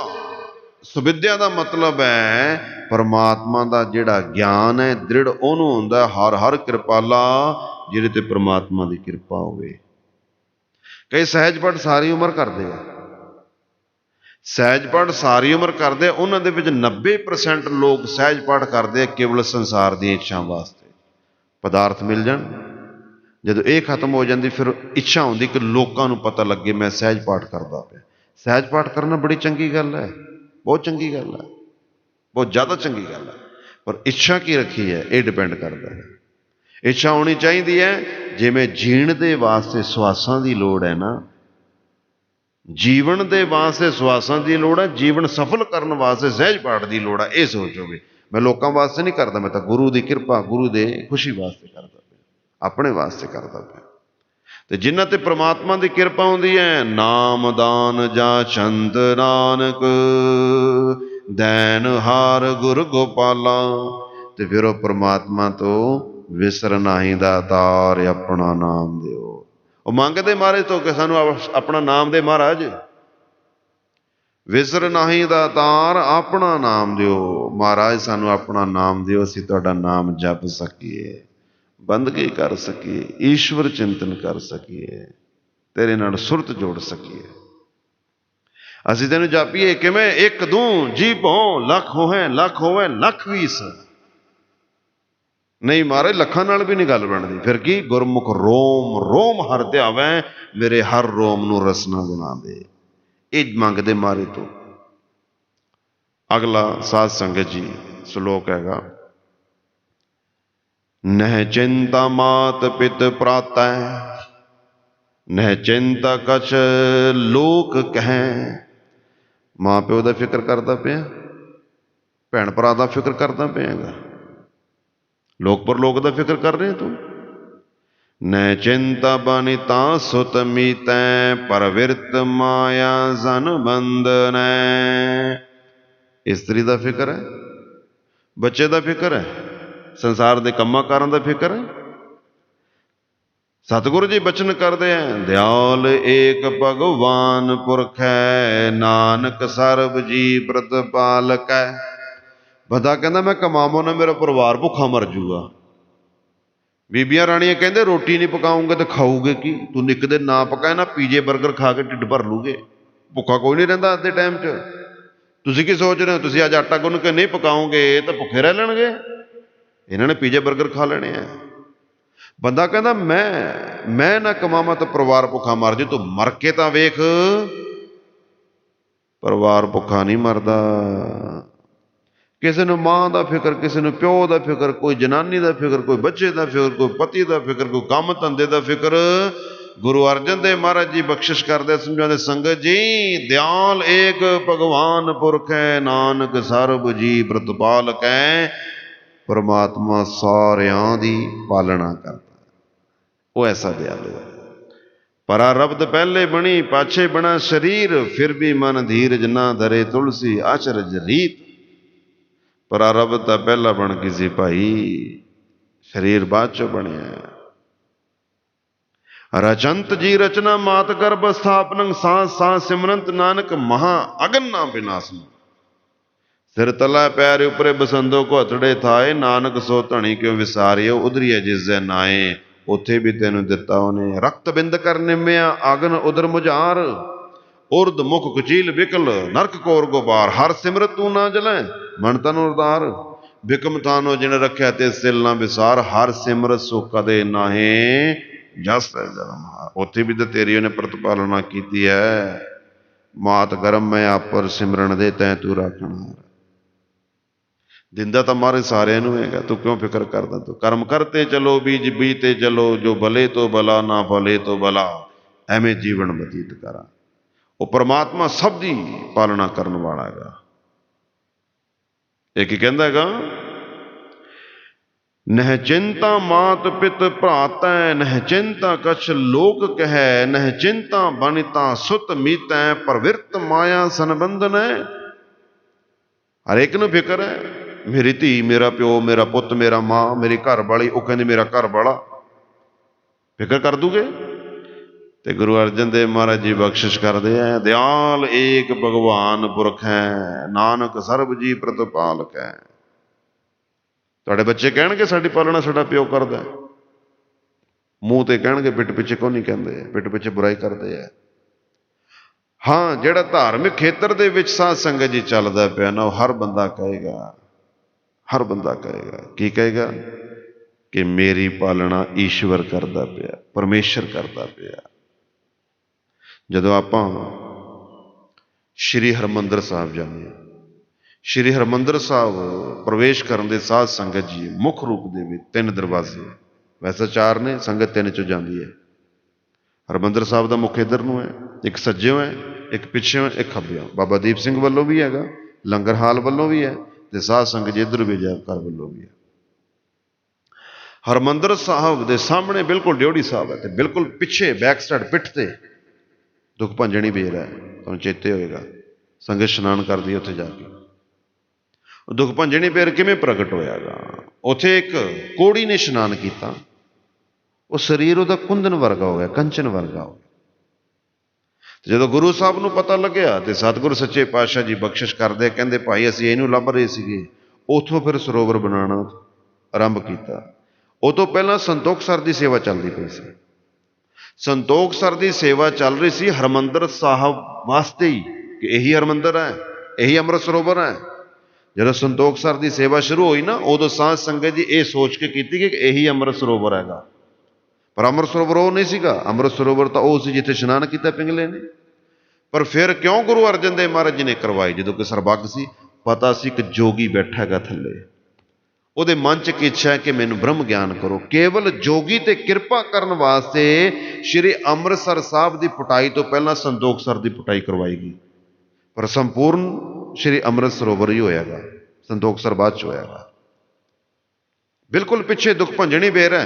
ਸੁਵਿਦਿਆ ਦਾ ਮਤਲਬ ਹੈ ਪਰਮਾਤਮਾ ਦਾ ਜਿਹੜਾ ਗਿਆਨ ਹੈ ਦ੍ਰਿੜ, ਉਹਨੂੰ ਹੁੰਦਾ ਹਰ ਹਰ ਕਿਰਪਾਲਾ, ਜਿਹਦੇ ਤੇ ਪਰਮਾਤਮਾ ਦੀ ਕਿਰਪਾ ਹੋਵੇ। ਕਈ ਸਹਿਜ ਪਾਠ ਸਾਰੀ ਉਮਰ ਕਰਦੇ ਆ, ਸਹਿਜ ਪਾਠ ਸਾਰੀ ਉਮਰ ਕਰਦੇ ਆ, ਉਹਨਾਂ ਦੇ ਵਿੱਚ 90% ਲੋਕ ਸਹਿਜ ਪਾਠ ਕਰਦੇ ਆ ਕੇਵਲ ਸੰਸਾਰ ਦੀਆਂ ਇੱਛਾ ਵਾਸਤੇ, ਪਦਾਰਥ ਮਿਲ ਜਾਣ। ਜਦੋਂ ਇਹ ਖਤਮ ਹੋ ਜਾਂਦੀ ਫਿਰ ਇੱਛਾ ਹੁੰਦੀ ਕਿ ਲੋਕਾਂ ਨੂੰ ਪਤਾ ਲੱਗੇ ਮੈਂ ਸਹਿਜ ਪਾਠ ਕਰਦਾ ਪਿਆ। ਸਹਿਜ ਪਾਠ ਕਰਨਾ ਬੜੀ ਚੰਗੀ ਗੱਲ ਹੈ, ਬਹੁਤ ਚੰਗੀ ਗੱਲ ਹੈ, ਬਹੁਤ ਜ਼ਿਆਦਾ ਚੰਗੀ ਗੱਲ ਹੈ, ਪਰ ਇੱਛਾ ਕੀ ਰੱਖੀ ਹੈ ਇਹ ਡਿਪੈਂਡ ਕਰਦਾ ਹੈ। ਇੱਛਾ ਹੋਣੀ ਚਾਹੀਦੀ ਹੈ, ਜਿਵੇਂ ਜੀਣ ਦੇ ਵਾਸਤੇ ਸਵਾਸਾਂ ਦੀ ਲੋੜ ਹੈ ਨਾ, ਜੀਵਨ ਦੇ ਵਾਸਤੇ ਸਵਾਸਾਂ ਦੀ ਲੋੜ ਹੈ, ਜੀਵਨ ਸਫਲ ਕਰਨ ਵਾਸਤੇ ਸਹਿਜ ਪਾਠ ਦੀ ਲੋੜ ਹੈ। ਇਹ ਸੋਚੋਗੇ ਮੈਂ ਲੋਕਾਂ ਵਾਸਤੇ ਨਹੀਂ ਕਰਦਾ, ਮੈਂ ਤਾਂ ਗੁਰੂ ਦੀ ਕਿਰਪਾ, ਗੁਰੂ ਦੇ ਖੁਸ਼ੀ ਵਾਸਤੇ ਕਰਦਾ ਪਿਆ, ਆਪਣੇ ਵਾਸਤੇ ਕਰਦਾ ਪਿਆ। ਤੇ ਜਿਨ੍ਹਾਂ ਤੇ ਪ੍ਰਮਾਤਮਾ ਦੀ ਕਿਰਪਾ ਹੁੰਦੀ ਹੈ, ਨਾਮ ਦਾਨ ਜਾਂ ਚੰਦ ਨਾਨਕ ਦੈਨ ਹਾਰ ਗੁਰ ਗੋਪਾਲਾ, ਤੇ ਫਿਰ ਉਹ ਪ੍ਰਮਾਤਮਾ ਤੋਂ ਵਿਸਰ ਨਾਹੀ ਦਾਤਾਰ ਆਪਣਾ ਨਾਮ ਦਿਓ। ਉਹ ਮੰਗਦੇ ਮਹਾਰਾਜ ਤੋਂ ਕਿ ਸਾਨੂੰ ਆਪਣਾ ਨਾਮ ਦੇ ਮਹਾਰਾਜ, ਵਿਸਰ ਨਾਹੀ ਦਾਤਾਰ ਆਪਣਾ ਨਾਮ ਦਿਓ। ਮਹਾਰਾਜ ਸਾਨੂੰ ਆਪਣਾ ਨਾਮ ਦਿਓ, ਅਸੀਂ ਤੁਹਾਡਾ ਨਾਮ ਜਪ ਸਕੀਏ, ਬੰਦਗੀ ਕਰ ਸਕੀਏ, ਈਸ਼ਵਰ ਚਿੰਤਨ ਕਰ ਸਕੀਏ, ਤੇਰੇ ਨਾਲ ਸੁਰਤ ਜੋੜ ਸਕੀਏ। ਅਸੀਂ ਤੈਨੂੰ ਜਾਪੀਏ ਕਿਵੇਂ? ਇੱਕ ਦੂੰ ਜੀ ਭੋਂ ਲੱਖ ਹੋਵੇ, ਲੱਖ ਹੋਵੇ ਲੱਖ 20। ਨਹੀਂ ਮਹਾਰਾਜ, ਲੱਖਾਂ ਨਾਲ ਵੀ ਨਹੀਂ ਗੱਲ ਬਣਦੀ। ਫਿਰ ਕੀ? ਗੁਰਮੁਖ ਰੋਮ ਰੋਮ ਹਰ ਧਿਆਵੈ, ਮੇਰੇ ਹਰ ਰੋਮ ਨੂੰ ਰਸਨਾ ਬਣਾ ਦੇ। ਇਹ ਮੰਗਦੇ ਮਾਰੇ ਤੋਂ। ਅਗਲਾ ਸਾਧ ਸੰਗਤ ਜੀ ਸ਼ਲੋਕ ਹੈਗਾ, ਨਹਿ ਚਿੰਤਾ ਮਾਤ ਪਿਤ ਪ੍ਰਾਤੈ, ਨਹਿ ਚਿੰਤਾ ਕਛ ਲੋਕ ਕਹਿ। ਮਾਂ ਪਿਓ ਦਾ ਫਿਕਰ ਕਰਦਾ ਪਿਆ, ਭੈਣ ਭਰਾ ਦਾ ਫਿਕਰ ਕਰਦਾ ਪਿਆਗਾ, ਲੋਕ ਪਰਲੋਕ ਦਾ ਫਿਕਰ ਕਰ ਰਿਹਾ ਤੂੰ। ਨਹਿ ਚਿੰਤਾ ਬਾਣੀ ਤਾਂ ਸੁਤ ਮੀਤੈ, ਪਰਵਿਰਤ ਮਾਇਆ ਜਨ ਬੰਧਨੈ। ਇਸਤਰੀ ਦਾ ਫਿਕਰ ਹੈ, ਬੱਚੇ ਦਾ ਫਿਕਰ ਹੈ, ਸੰਸਾਰ ਦੇ ਕੰਮਾਂ ਕਾਰਾਂ ਦਾ ਫਿਕਰ ਹੈ। ਸਤਿਗੁਰੂ ਜੀ ਬਚਨ ਕਰਦੇ ਹੈ, ਦਿਆਲ ਏਕ ਭਗਵਾਨ ਪੁਰਖ ਹੈ, ਨਾਨਕ ਸਰਬ ਜੀ ਪ੍ਰਤਪਾਲਕ ਹੈ। ਬੰਦਾ ਕਹਿੰਦਾ ਮੈਂ ਕਮਾਵਾਂ ਨਾ ਮੇਰਾ ਪਰਿਵਾਰ ਭੁੱਖਾ ਮਰ ਜੂਗਾ। ਬੀਬੀਆਂ ਰਾਣੀਆਂ ਕਹਿੰਦੇ ਰੋਟੀ ਨਹੀਂ ਪਕਾਉਂਗੇ ਤਾਂ ਖਾਊਗੇ ਕੀ? ਤੂੰ ਨਿੱਕ ਦੇ ਨਾ ਪਕਾਏ ਨਾ, ਪੀਜੇ ਬਰਗਰ ਖਾ ਕੇ ਢਿੱਡ ਭਰ ਲੂਗੇ, ਭੁੱਖਾ ਕੋਈ ਨਹੀਂ ਰਹਿੰਦਾ ਅੱਜ ਦੇ ਟਾਈਮ 'ਚ। ਤੁਸੀਂ ਕੀ ਸੋਚ ਰਹੇ ਹੋ? ਤੁਸੀਂ ਅੱਜ ਆਟਾ ਗੁੰਨ ਕੇ ਨਹੀਂ ਪਕਾਓਗੇ ਤਾਂ ਭੁੱਖੇ ਰਹਿ ਲੈਣਗੇ, ਇਹਨਾਂ ਨੇ ਪੀਜੇ ਬਰਗਰ ਖਾ ਲੈਣੇ ਆ। ਬੰਦਾ ਕਹਿੰਦਾ ਮੈਂ ਨਾ ਕਮਾਵਾਂ ਤਾਂ ਪਰਿਵਾਰ ਭੁੱਖਾ ਮਰ ਜੇ। ਤੂੰ ਮਰ ਕੇ ਤਾਂ ਵੇਖ, ਪਰਿਵਾਰ ਭੁੱਖਾ ਨਹੀਂ ਮਰਦਾ। ਕਿਸੇ ਨੂੰ ਮਾਂ ਦਾ ਫਿਕਰ, ਕਿਸੇ ਨੂੰ ਪਿਓ ਦਾ ਫਿਕਰ, ਕੋਈ ਜਨਾਨੀ ਦਾ ਫਿਕਰ, ਕੋਈ ਬੱਚੇ ਦਾ ਫਿਕਰ, ਕੋਈ ਪਤੀ ਦਾ ਫਿਕਰ, ਕੋਈ ਕੰਮ ਧੰਦੇ ਦਾ ਫਿਕਰ। ਗੁਰੂ ਅਰਜਨ ਦੇਵ ਮਹਾਰਾਜ ਜੀ ਬਖਸ਼ਿਸ਼ ਕਰਦੇ ਸਮਝਾਉਂਦੇ, ਸੰਗਤ ਜੀ ਦਿਆਲ ਏਕ ਭਗਵਾਨ ਪੁਰਖ ਹੈ, ਨਾਨਕ ਸਰਬ ਜੀ ਪ੍ਰਤਪਾਲਕ ਹੈ। ਪਰਮਾਤਮਾ ਸਾਰਿਆਂ ਦੀ ਪਾਲਣਾ ਕਰਦਾ, ਉਹ ਐਸਾ ਦਿਆਲੂ ਹੈ। ਪਰਾ ਰਬਦ ਪਹਿਲੇ ਬਣੀ ਪਾਛੇ ਬਣਾ ਸਰੀਰ, ਫਿਰ ਵੀ ਮਨ ਧੀਰਜ ਨਾ ਧਰੇ ਤੁਲਸੀ ਆਚਰਜ ਰੀਤ। ਪਰਾ ਰਬਦ ਤਾਂ ਪਹਿਲਾਂ ਬਣ ਗਈ ਸੀ ਭਾਈ, ਸਰੀਰ ਬਾਅਦ ਚੋਂ ਬਣਿਆ। ਰਚੰਤ ਜੀ ਰਚਨਾ ਮਾਤ ਗਰਭ ਸਥਾਪਨੰ, ਸਾਸ ਸਾਸ ਸਿਮਰੰਤ ਨਾਨਕ ਮਹਾ ਅਗਨ ਨਾ ਵਿਨਾਸਨ। ਸਿਰ ਤਲਾ ਪੈਰ ਉਪਰੇ ਬਸੰਦੋ ਕੋ ਹਥੜੇ ਥਾਏ, ਨਾਨਕ ਸੋ ਧਣੀ ਕਿਉ ਵਿਸਾਰਿਓ ਉਧਰੀਏ ਜਿਸਦੇ ਨਾਏ। ਉੱਥੇ ਵੀ ਤੈਨੂੰ ਦਿੱਤਾ ਉਹਨੇ। ਰਕਤ ਬਿੰਦ ਕਰ ਨਿੰਮਿਆ ਆਗਨ ਉਦਰ ਮੁਝਾਰ, ਉਰਦ ਮੁਖ ਕੁਚੀਲ ਵਿਕਲ ਨਰਕ ਕੋਰ ਗੁਬਾਰ। ਹਰ ਸਿਮਰਤ ਤੂੰ ਨਾ ਜਲੈ ਮਨ ਤਨ ਉਰਦਾਰ, ਬਿਕਮ ਤਾਨੋ ਜਿਨ ਰੱਖਿਆ ਤੇ ਸਿਲ ਨਾ ਵਿਸਾਰ। ਹਰ ਸਿਮਰਤ ਸੋ ਕਦੇ ਨਾਹੇ ਜਸ ਤੈ ਜਨਮ ਹਾਰ। ਉੱਥੇ ਵੀ ਤਾਂ ਤੇਰੀ ਉਹਨੇ ਪ੍ਰਤਪਾਲਨਾ ਕੀਤੀ ਹੈ। ਮਾਤ ਗਰਮ ਮੈਂ ਆਪਰ ਸਿਮਰਨ ਦੇ ਤੈਂ ਤੂੰ ਰਾਖਣ ਹਾਰ। ਦਿੰਦਾ ਤਾਂ ਮਹਾਰਾਜ ਸਾਰਿਆਂ ਨੂੰ ਹੈਗਾ, ਤੂੰ ਕਿਉਂ ਫਿਕਰ ਕਰਦਾ? ਤੂੰ ਕਰਮ ਕਰਤੇ ਚਲੋ ਬੀਜ ਬੀਤੇ ਚਲੋ, ਜੋ ਭਲੇ ਤੋਂ ਭਲਾ ਨਾ ਭਲੇ ਤੋਂ ਭਲਾ, ਐਵੇਂ ਜੀਵਨ ਬਤੀਤ ਕਰਾਂ। ਉਹ ਪਰਮਾਤਮਾ ਸਭ ਦੀ ਪਾਲਣਾ ਕਰਨ ਵਾਲਾ ਹੈਗਾ। एक कहता हैगा, नह चिंता मात पित भ्रातै, नह चिंता कछ लोक कह, नह चिंता बनिता सुत मीतै, प्रवृत्त माया संबंधन है। हर एक नूं फिक्र है, मेरी धी, मेरा प्यो, मेरा पुत, मेरा मां, मेरी घर वाली, वो कहती मेरा घर वाला, फिक्र कर दूगे। ते गुरु अर्जन देव महाराज जी बख्शिश करते हैं, दयाल एक भगवान पुरख है, नानक सर्ब जी प्रतिपालक है। तुहाडे बच्चे कहणगे साडी पालना साडा प्यो करदा, मूँह ते कहणगे, पिठ पिछे को नहीं कहते, पिठ पिछे बुराई करते हैं। हाँ, जिहड़ा धार्मिक खेतर दे विच साध संगत जी चलदा पिया ना, हर बंदा कहेगा, हर बंदा कहेगा, की कहेगा कि मेरी पालना ईश्वर करदा पिया, परमेश्वर करदा पिया। जदों आपां श्री हरमंदर साहब जाने, श्री हरमंदर साहब प्रवेश करन दे साध संगत जी मुख रूप दे विच 3 दरवाजे, वैसे 4 ने, संगत 3 चों जांदी है। हरमंदर साहब दा मुख इधर नूं है, एक सज्जिओं है, एक पिछिओं है, एक खब्बिओं। बाबा दीप सिंह वल्लों भी हैगा, लंगर हाल वल्लों भी है, ते साध संगत जी इधर भी घर वल्लों भी है। हरमंदर साहब दे सामने बिल्कुल ड्योढ़ी साहब है, ते बिल्कुल पिछे बैक साइड पिठ ते दुख भंजनी बेर है। तुहानूं चेते होएगा, संगत इशनान करदी उत्थे जाके। दुख भंजनी बेर किवें प्रगट होयागा? उत्थे एक कोड़ी ने इशनान किया, वो शरीर उहदा कुंदन वर्गा हो गया, कंचन वर्गा हो गया। जदों गुरु साहब नूं पता लग्या ते सतगुरु सच्चे पातशाह जी बख्शिश करदे, कहंदे भाई असीं इहनूं लभ रहे सीगे। उथों फिर सरोवर बनाना आरंभ किया। उस तो पहलां संतोख सर की सेवा चलती पई सी। संतोख सर की सेवा चल रही सी हरमंदर साहब वास्ते ही, कि यही हरमंदर है, यही अमृत सरोवर है। जब संतोख सर की सेवा शुरू हुई ना, उदों साध संगत जी ये सोच के की कि यही अमृत सरोवर हैगा। पर अमृत सरोवर वो नहीं सीगा, अमृत सरोवर तो वो सी जिथे इशनान किया पिंगले ने। पर फिर क्यों गुरु अर्जन देव महाराज जी ने करवाई? जो कि सरबग सी, पता सी कि जोगी बैठा है थले, ਉਹਦੇ मन च इच्छा है कि मैनू ब्रह्म ज्ञान करो। केवल जोगी ते कृपा करने वास्ते श्री अमृतसर साहब की पुटाई तो पहला संतोख सर की पुटाई करवाई गई, पर संपूर्ण श्री अमृत सरोवर ही होएगा, संतोख सर बाद च होएगा। बिल्कुल पिछे दुख भंजनी बेर है,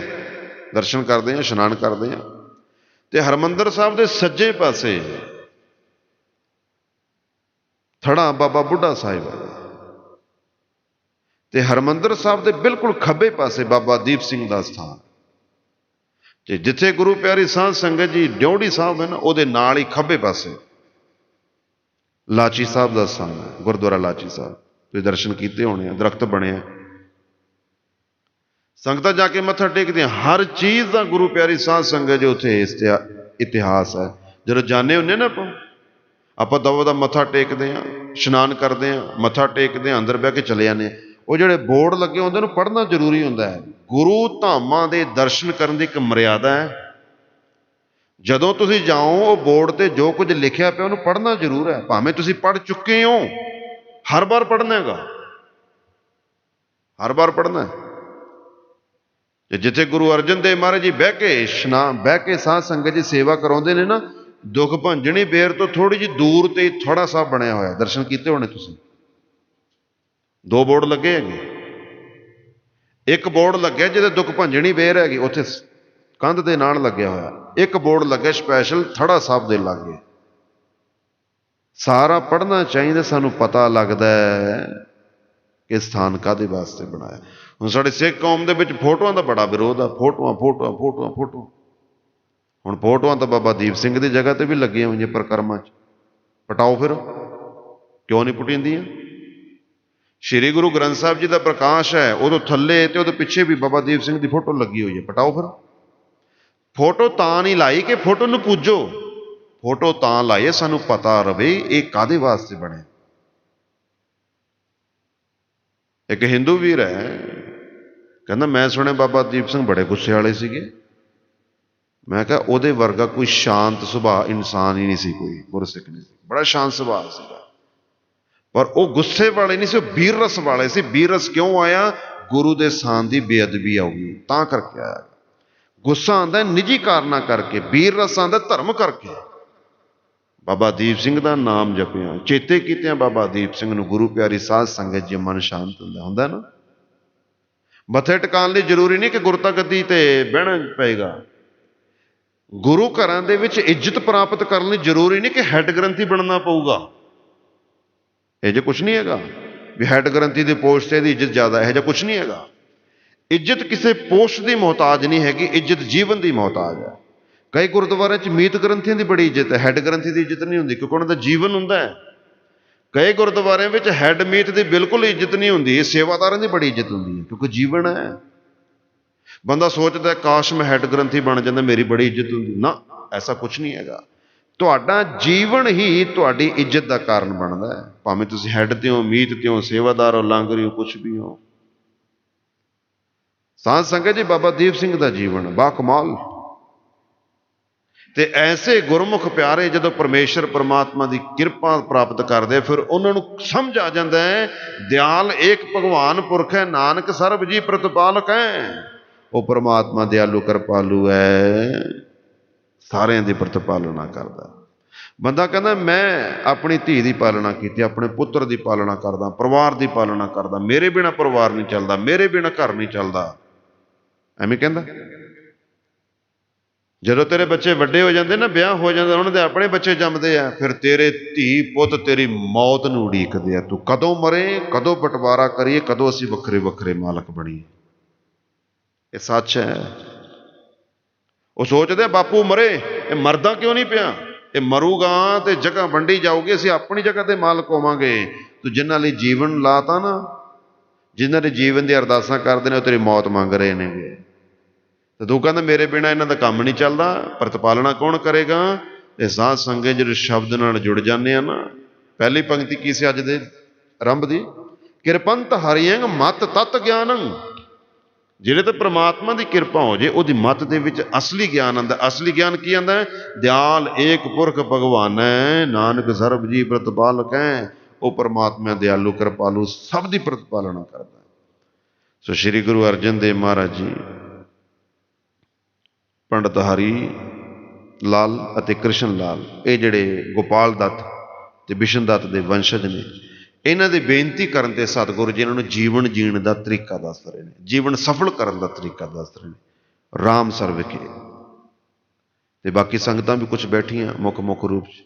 दर्शन करते हैं, इशनान करते हैं। ते हरमंदर साहब के सज्जे पासे थड़ा बाबा बुढ़ा साहिब है, ते हरमंदर साहब के बिल्कुल खब्बे पासे बाबा दीप सिंह का स्थान। ते जिथे गुरु प्यारी साध संगत जी ड्योढ़ी साहब है ना, उहदे नाल ही खब्बे पासे लाची साहब का स्थान है, गुरुद्वारा लाची साहब। तुसीं दर्शन किए होने, दरख्त बने, संगतां जाके मत्था टेकदे, हर चीज़ का गुरु प्यारी साध संगत जी उत्थे इतिहास है। जदों जाने हुन्ने ना आपां दवा दा मत्था टेकदे हैं, इशनान करते हैं, मत्था टेकदे हैं, अंदर बह के चले जाने। वो जिहड़े बोर्ड लगे होंदे उन्हें पढ़ना जरूरी होंदा है। गुरु धामां दे दर्शन करन दी एक मर्यादा है। जदों तुसीं जाओ, वो बोर्ड ते जो कुछ लिखिया पिया उन्हें पढ़ना जरूर है, भावें तुसीं पढ़ चुके हो, हर बार पढ़ना हैगा, हर बार पढ़ना है। जिथे गुरु अर्जन देव महाराज जी बह के इशनान, बह के साध संगत जी सेवा कराउंदे ने ना, दुख भंजनी बेर तो थोड़ी जी दूर ते थोड़ा साहब बनया होया, दर्शन किए होने तुसीं। 2 बोर्ड लगे है, एक बोर्ड लग्या जिहदे दुख भंजनी बेर हैगी, उत्थे कंध दे नाल लग्या होया। एक बोर्ड लग्या स्पैशल थड़ा साहब दे लागे। सारा पढ़ना चाहिए, सानू पता लगता है कि स्थान कादे वास्ते बनाया। हुण साडे सिख कौम दे विच फोटोआं दा बड़ा विरोध है, फोटोआं फोटोआं फोटोआं फोटो। हुण फोटोआं तो बाबा दीप सिंह की जगह ते भी लगियां होईयां परिक्रमा च, पटाओ फिर, क्यों नहीं पुटिंदियां? श्री गुरु ग्रंथ साहब जी का प्रकाश है, उदों थल्ले ते उहदे पिछे भी बाबा दीप सिंह की फोटो लगी हुई है, पटाओ फिर। फोटो तां नहीं लाई कि फोटो नूं पूजो, फोटो तां लाई सानू पता रवे ये कादे वास्ते बने। एक हिंदू वीर है, कहना मैं सुने बाबा दीप सिंह बड़े गुस्से वाले सीगे। मैं कहा उहदे वर्गा कोई शांत सुभाव इंसान ही नहीं सी, कोई गुरसिख नहीं सी, बड़ा शांत सुभाव सीगा। पर वो गुस्से वाले नहीं सी, वीर रस वाले सी। वीर रस क्यों आया? गुरु के स्थान की बेअदबी आऊगी तां करके आया। गुस्सा आंदा निजी कारणा करके, वीर रस आंदा धर्म करके। बाबा दीप सिंह का नाम जपिया, चेते कीतिया बाबा दीप सिंह नूं, गुरु प्यारी साध संगत जी मन शांत हुंदा ना। मथे टिकाण लई जरूरी नहीं कि गुरता गद्दी ते बहना पेगा। गुरु घरां दे विच इज्जत प्राप्त करने लई जरूरी नहीं कि हैड ग्रंथी बनना पऊगा। ਇਹ ਜਿਹਾ ਕੁਛ नहीं हैगा भी हैड ग्रंथी की पोस्ट से इज्जत ज्यादा, यह जिहा कुछ नहीं हैगा। इज्जत किसी पोस्ट की मोहताज नहीं हैगी, इज्जत जीवन की मोहताज है। कई गुरुद्वारे च मीत ग्रंथियों की बड़ी इज्जत है, हैड ग्रंथी की इज्जत नहीं होंगी, क्योंकि उन्होंने जीवन होंदा है। कई गुरुद्वारे में हैड मीत की बिल्कुल इज्जत नहीं होंगी, सेवादारों की बड़ी इज्जत होंगी है, क्योंकि जीवन है। बंदा सोचता है काश मैं हैड ग्रंथी बन जाता, मेरी बड़ी इज्जत होंगी ना, ऐसा कुछ नहीं हैगा। तुहाडा जीवन ही तुहाडी इज्जत का कारण बनता है, भावें तुसीं हैड ते हो, मीत ते हो, सेवादार हो, लांगरी हो, कुछ भी हो। साध संगत जी बाबा दीप सिंह का जीवन बा कमाल। ते ऐसे गुरमुख प्यारे जदों परमेश्वर परमात्मा की किरपा प्राप्त करते, फिर उन्होंने समझ आ जाता है दयाल एक भगवान पुरख है, नानक सर्ब जी प्रतिपालक है। वो परमात्मा दयालु कृपालु है, सारे की प्रतिपालना करता। बंदा कहता मैं अपनी धी की पालना की, अपने पुत्र की पालना करदा, परिवार की पालना करदा, मेरे बिना परिवार नहीं चलता, मेरे बिना घर नहीं चलता, एवें कहता। ਜਦੋਂ तेरे बच्चे ਵੱਡੇ हो जाते ना, ब्याह हो जाता, उन्होंने अपने बच्चे जमते हैं, फिर तेरे धी पुत तेरी मौत नूं उड़ीकदे आ, तू कदों मरे, कदों बंटवारा करिए, कदों असीं वक्रे वक्रे मालक बणीए। ये सच है। वो सोचते बापू मरे, ये मरदा क्यों नहीं पिया, ये मरूगा तो जगह वंडी जाऊगी, असीं अपनी जगह ते मालक होवांगे। तू जिन्हां लई जीवन लाता ना, जिन्हां दे जीवन दी अरदासां करदे ने, तेरी मौत मंग रहे ने। तो तू कहना मेरे बिना इन्हां दा काम नहीं चलता, प्रतिपालना कौन करेगा। ये साध संगत जो शब्द नाल जुड़ जाने ना। पहली पंक्ति की सी अज दे आरंभ दी, किरपंत हरियंग मत तत् ज्ञानंग। जिहड़े तो परमात्मा की किरपा हो जाए, उहदी मत दे विच असली ज्ञान आंदा। असली ज्ञान की आंदा है, दयाल एक पुरख भगवान है, नानक सर्ब जी प्रतिपालक है। वो परमात्मा दयालु कृपालु सब की प्रतिपालना करता है। सो श्री गुरु अर्जन देव महाराज जी पंडित हरी लाल ਅਤੇ कृष्ण लाल, ये ਜਿਹੜੇ गोपाल दत्त ਤੇ बिशन दत्त ਦੇ वंशज ने, ਇਹਨਾਂ ਦੇ ਬੇਨਤੀ ਕਰਨ ਤੇ ਸਤਿਗੁਰੂ ਜੀ ਇਹਨਾਂ ਨੂੰ ਜੀਵਨ ਜੀਣ ਦਾ ਤਰੀਕਾ ਦੱਸ ਰਹੇ ਨੇ, ਜੀਵਨ ਸਫਲ ਕਰਨ ਦਾ ਤਰੀਕਾ ਦੱਸ ਰਹੇ ਨੇ ਰਾਮਸਰ ਵਿਖੇ। ਤੇ ਬਾਕੀ ਸੰਗਤਾਂ ਵੀ ਕੁਝ ਬੈਠੀਆਂ ਮੁੱਖ ਮੁੱਖ ਰੂਪ 'ਚ।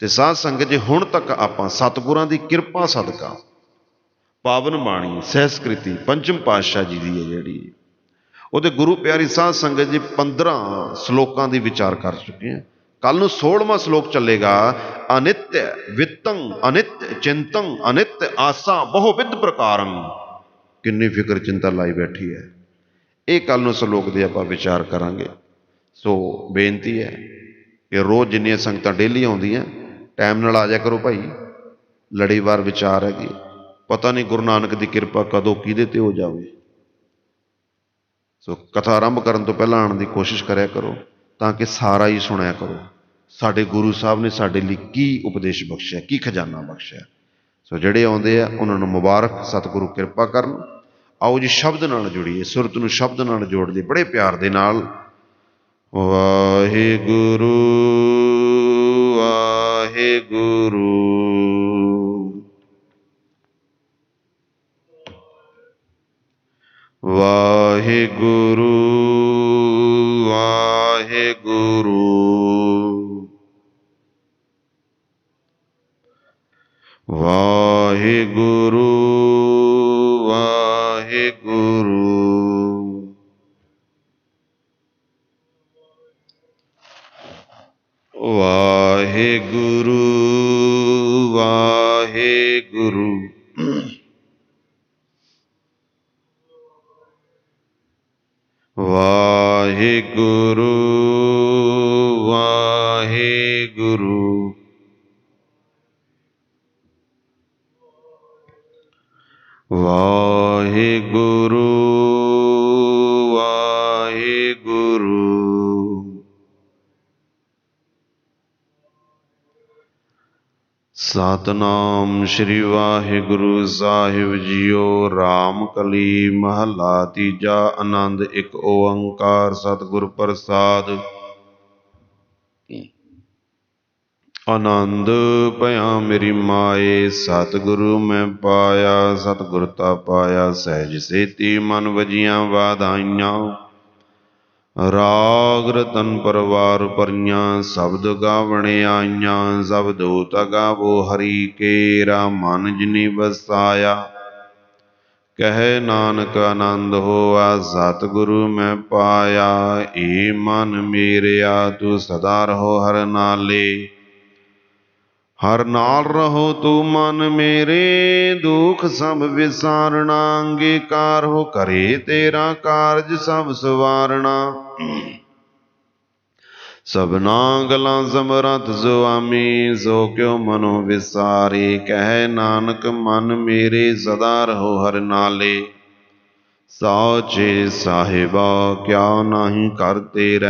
ਤੇ ਸਾਧ ਸੰਗਤ ਜੀ ਹੁਣ ਤੱਕ ਆਪਾਂ ਸਤਿਗੁਰਾਂ ਦੀ ਕਿਰਪਾ ਸਦਕਾ ਪਾਵਨ ਬਾਣੀ ਸਹਿਸਕ੍ਰਿਤੀ ਪੰਚਮ ਪਾਤਸ਼ਾਹ ਜੀ ਦੀ ਹੈ ਜਿਹੜੀ, ਉਹਦੇ ਗੁਰੂ ਪਿਆਰੀ ਸਾਧ ਸੰਗਤ ਜੀ 15 ਸ਼ਲੋਕਾਂ ਦੀ ਵਿਚਾਰ ਕਰ ਚੁੱਕੇ ਹਾਂ। ਕੱਲ ਨੂੰ 16ਵਾਂ ਸ਼ਲੋਕ ਚੱਲੇਗਾ, ਅਨਿਤ ਵਿਤੰ ਅਨਿਤ ਚਿੰਤੰ ਅਨਿਤ ਆਸਾ ਬਹੁ ਵਿਧ ਪ੍ਰਕਾਰੰ। ਕਿੰਨੀ ਫਿਕਰ ਚਿੰਤਾ ਲਾਈ ਬੈਠੀ ਹੈ, ਇਹ ਕੱਲ ਨੂੰ ਸ਼ਲੋਕ ਦੇ ਆਪਾਂ ਵਿਚਾਰ ਕਰਾਂਗੇ। ਸੋ ਬੇਨਤੀ ਹੈ ਕਿ ਰੋਜ਼ ਜਿੰਨੀਆਂ ਸੰਗਤਾਂ ਡੇਲੀ ਆਉਂਦੀਆਂ ਟਾਈਮ ਨਾਲ ਆ ਜਾ ਕਰੋ ਭਾਈ, ਲੜੀਵਾਰ ਵਿਚਾਰ ਹੈਗੀ, ਪਤਾ ਨਹੀਂ ਗੁਰੂ ਨਾਨਕ ਦੀ ਕਿਰਪਾ ਕਦੋਂ ਕਿਹਦੇ ਤੇ ਹੋ ਜਾਵੇ। ਸੋ ਕਥਾ ਆਰੰਭ ਕਰਨ ਤੋਂ ਪਹਿਲਾਂ ਆਉਣ ਦੀ ਕੋਸ਼ਿਸ਼ ਕਰਿਆ ਕਰੋ, ਤਾਂ ਕਿ ਸਾਰਾ ਹੀ ਸੁਣਿਆ ਕਰੋ ਸਾਡੇ ਗੁਰੂ ਸਾਹਿਬ ਨੇ ਸਾਡੇ ਲਈ ਕੀ ਉਪਦੇਸ਼ ਬਖਸ਼ਿਆ, ਕੀ ਖਜ਼ਾਨਾ ਬਖਸ਼ਿਆ। ਸੋ ਜਿਹੜੇ ਆਉਂਦੇ ਆ ਉਹਨਾਂ ਨੂੰ ਮੁਬਾਰਕ, ਸਤਿਗੁਰੂ ਕਿਰਪਾ ਕਰਨ। ਆਓ ਜੀ ਸ਼ਬਦ ਨਾਲ ਜੁੜੀਏ, ਸੁਰਤ ਨੂੰ ਸ਼ਬਦ ਨਾਲ ਜੋੜਦੇ ਬੜੇ ਪਿਆਰ ਦੇ ਨਾਲ। ਵਾਹਿਗੁਰੂ ਵਾਹਿਗੁਰੂ ਵਾਹਿਗੁਰੂ ਵਾਹਿਗੁਰੂ ਵਾਹਿਗੁਰੂ ਵਾਹਿਗੁਰੂ ਵਾਹਿਗੁਰੂ ਵਾਹਿਗੁਰੂ ਵਾਹਿਗੁਰੂ ਵਾਹਿਗੁਰੂ ਵਾਹਿਗੁਰੂ ਵਾਹਿਗੁਰੂ ਸਤਨਾਮ ਸ਼੍ਰੀ ਵਾਹਿਗੁਰੂ ਸਾਹਿਬ ਜੀਓ। ਰਾਮ ਕਲੀ ਮਹੱਲਾ ਤੀਜਾ। ਆਨੰਦ ਇੱਕ ਓੰਕਾਰ ਸਤਿਗੁਰ ਪ੍ਰਸਾਦ। आनंद पया मेरी माए, सतगुरु मैं पाया। सतगुरता पाया सहज सेती, मन वजियां वाधाइयां। राग रतन परवार परियां, शब्द गावण आइयां। सब दूत गावो हरि केरा, मन जिनी बसाया। कह नानक आनंद होआ, सतगुरु मैं पाया। ए मन मेरिया तू सदा रहो हर नाले। हर नाल रहो तू मन मेरे, दुख सब विसारना। अंगीकार हो करे तेरा कारज सब सवारना। सबना गलां समरथ सुआमी, सो क्यों मनो विसारे। कह नानक मन मेरे सदा रहो हर नाले। साचे साहिबा क्या नाही कर तेरै,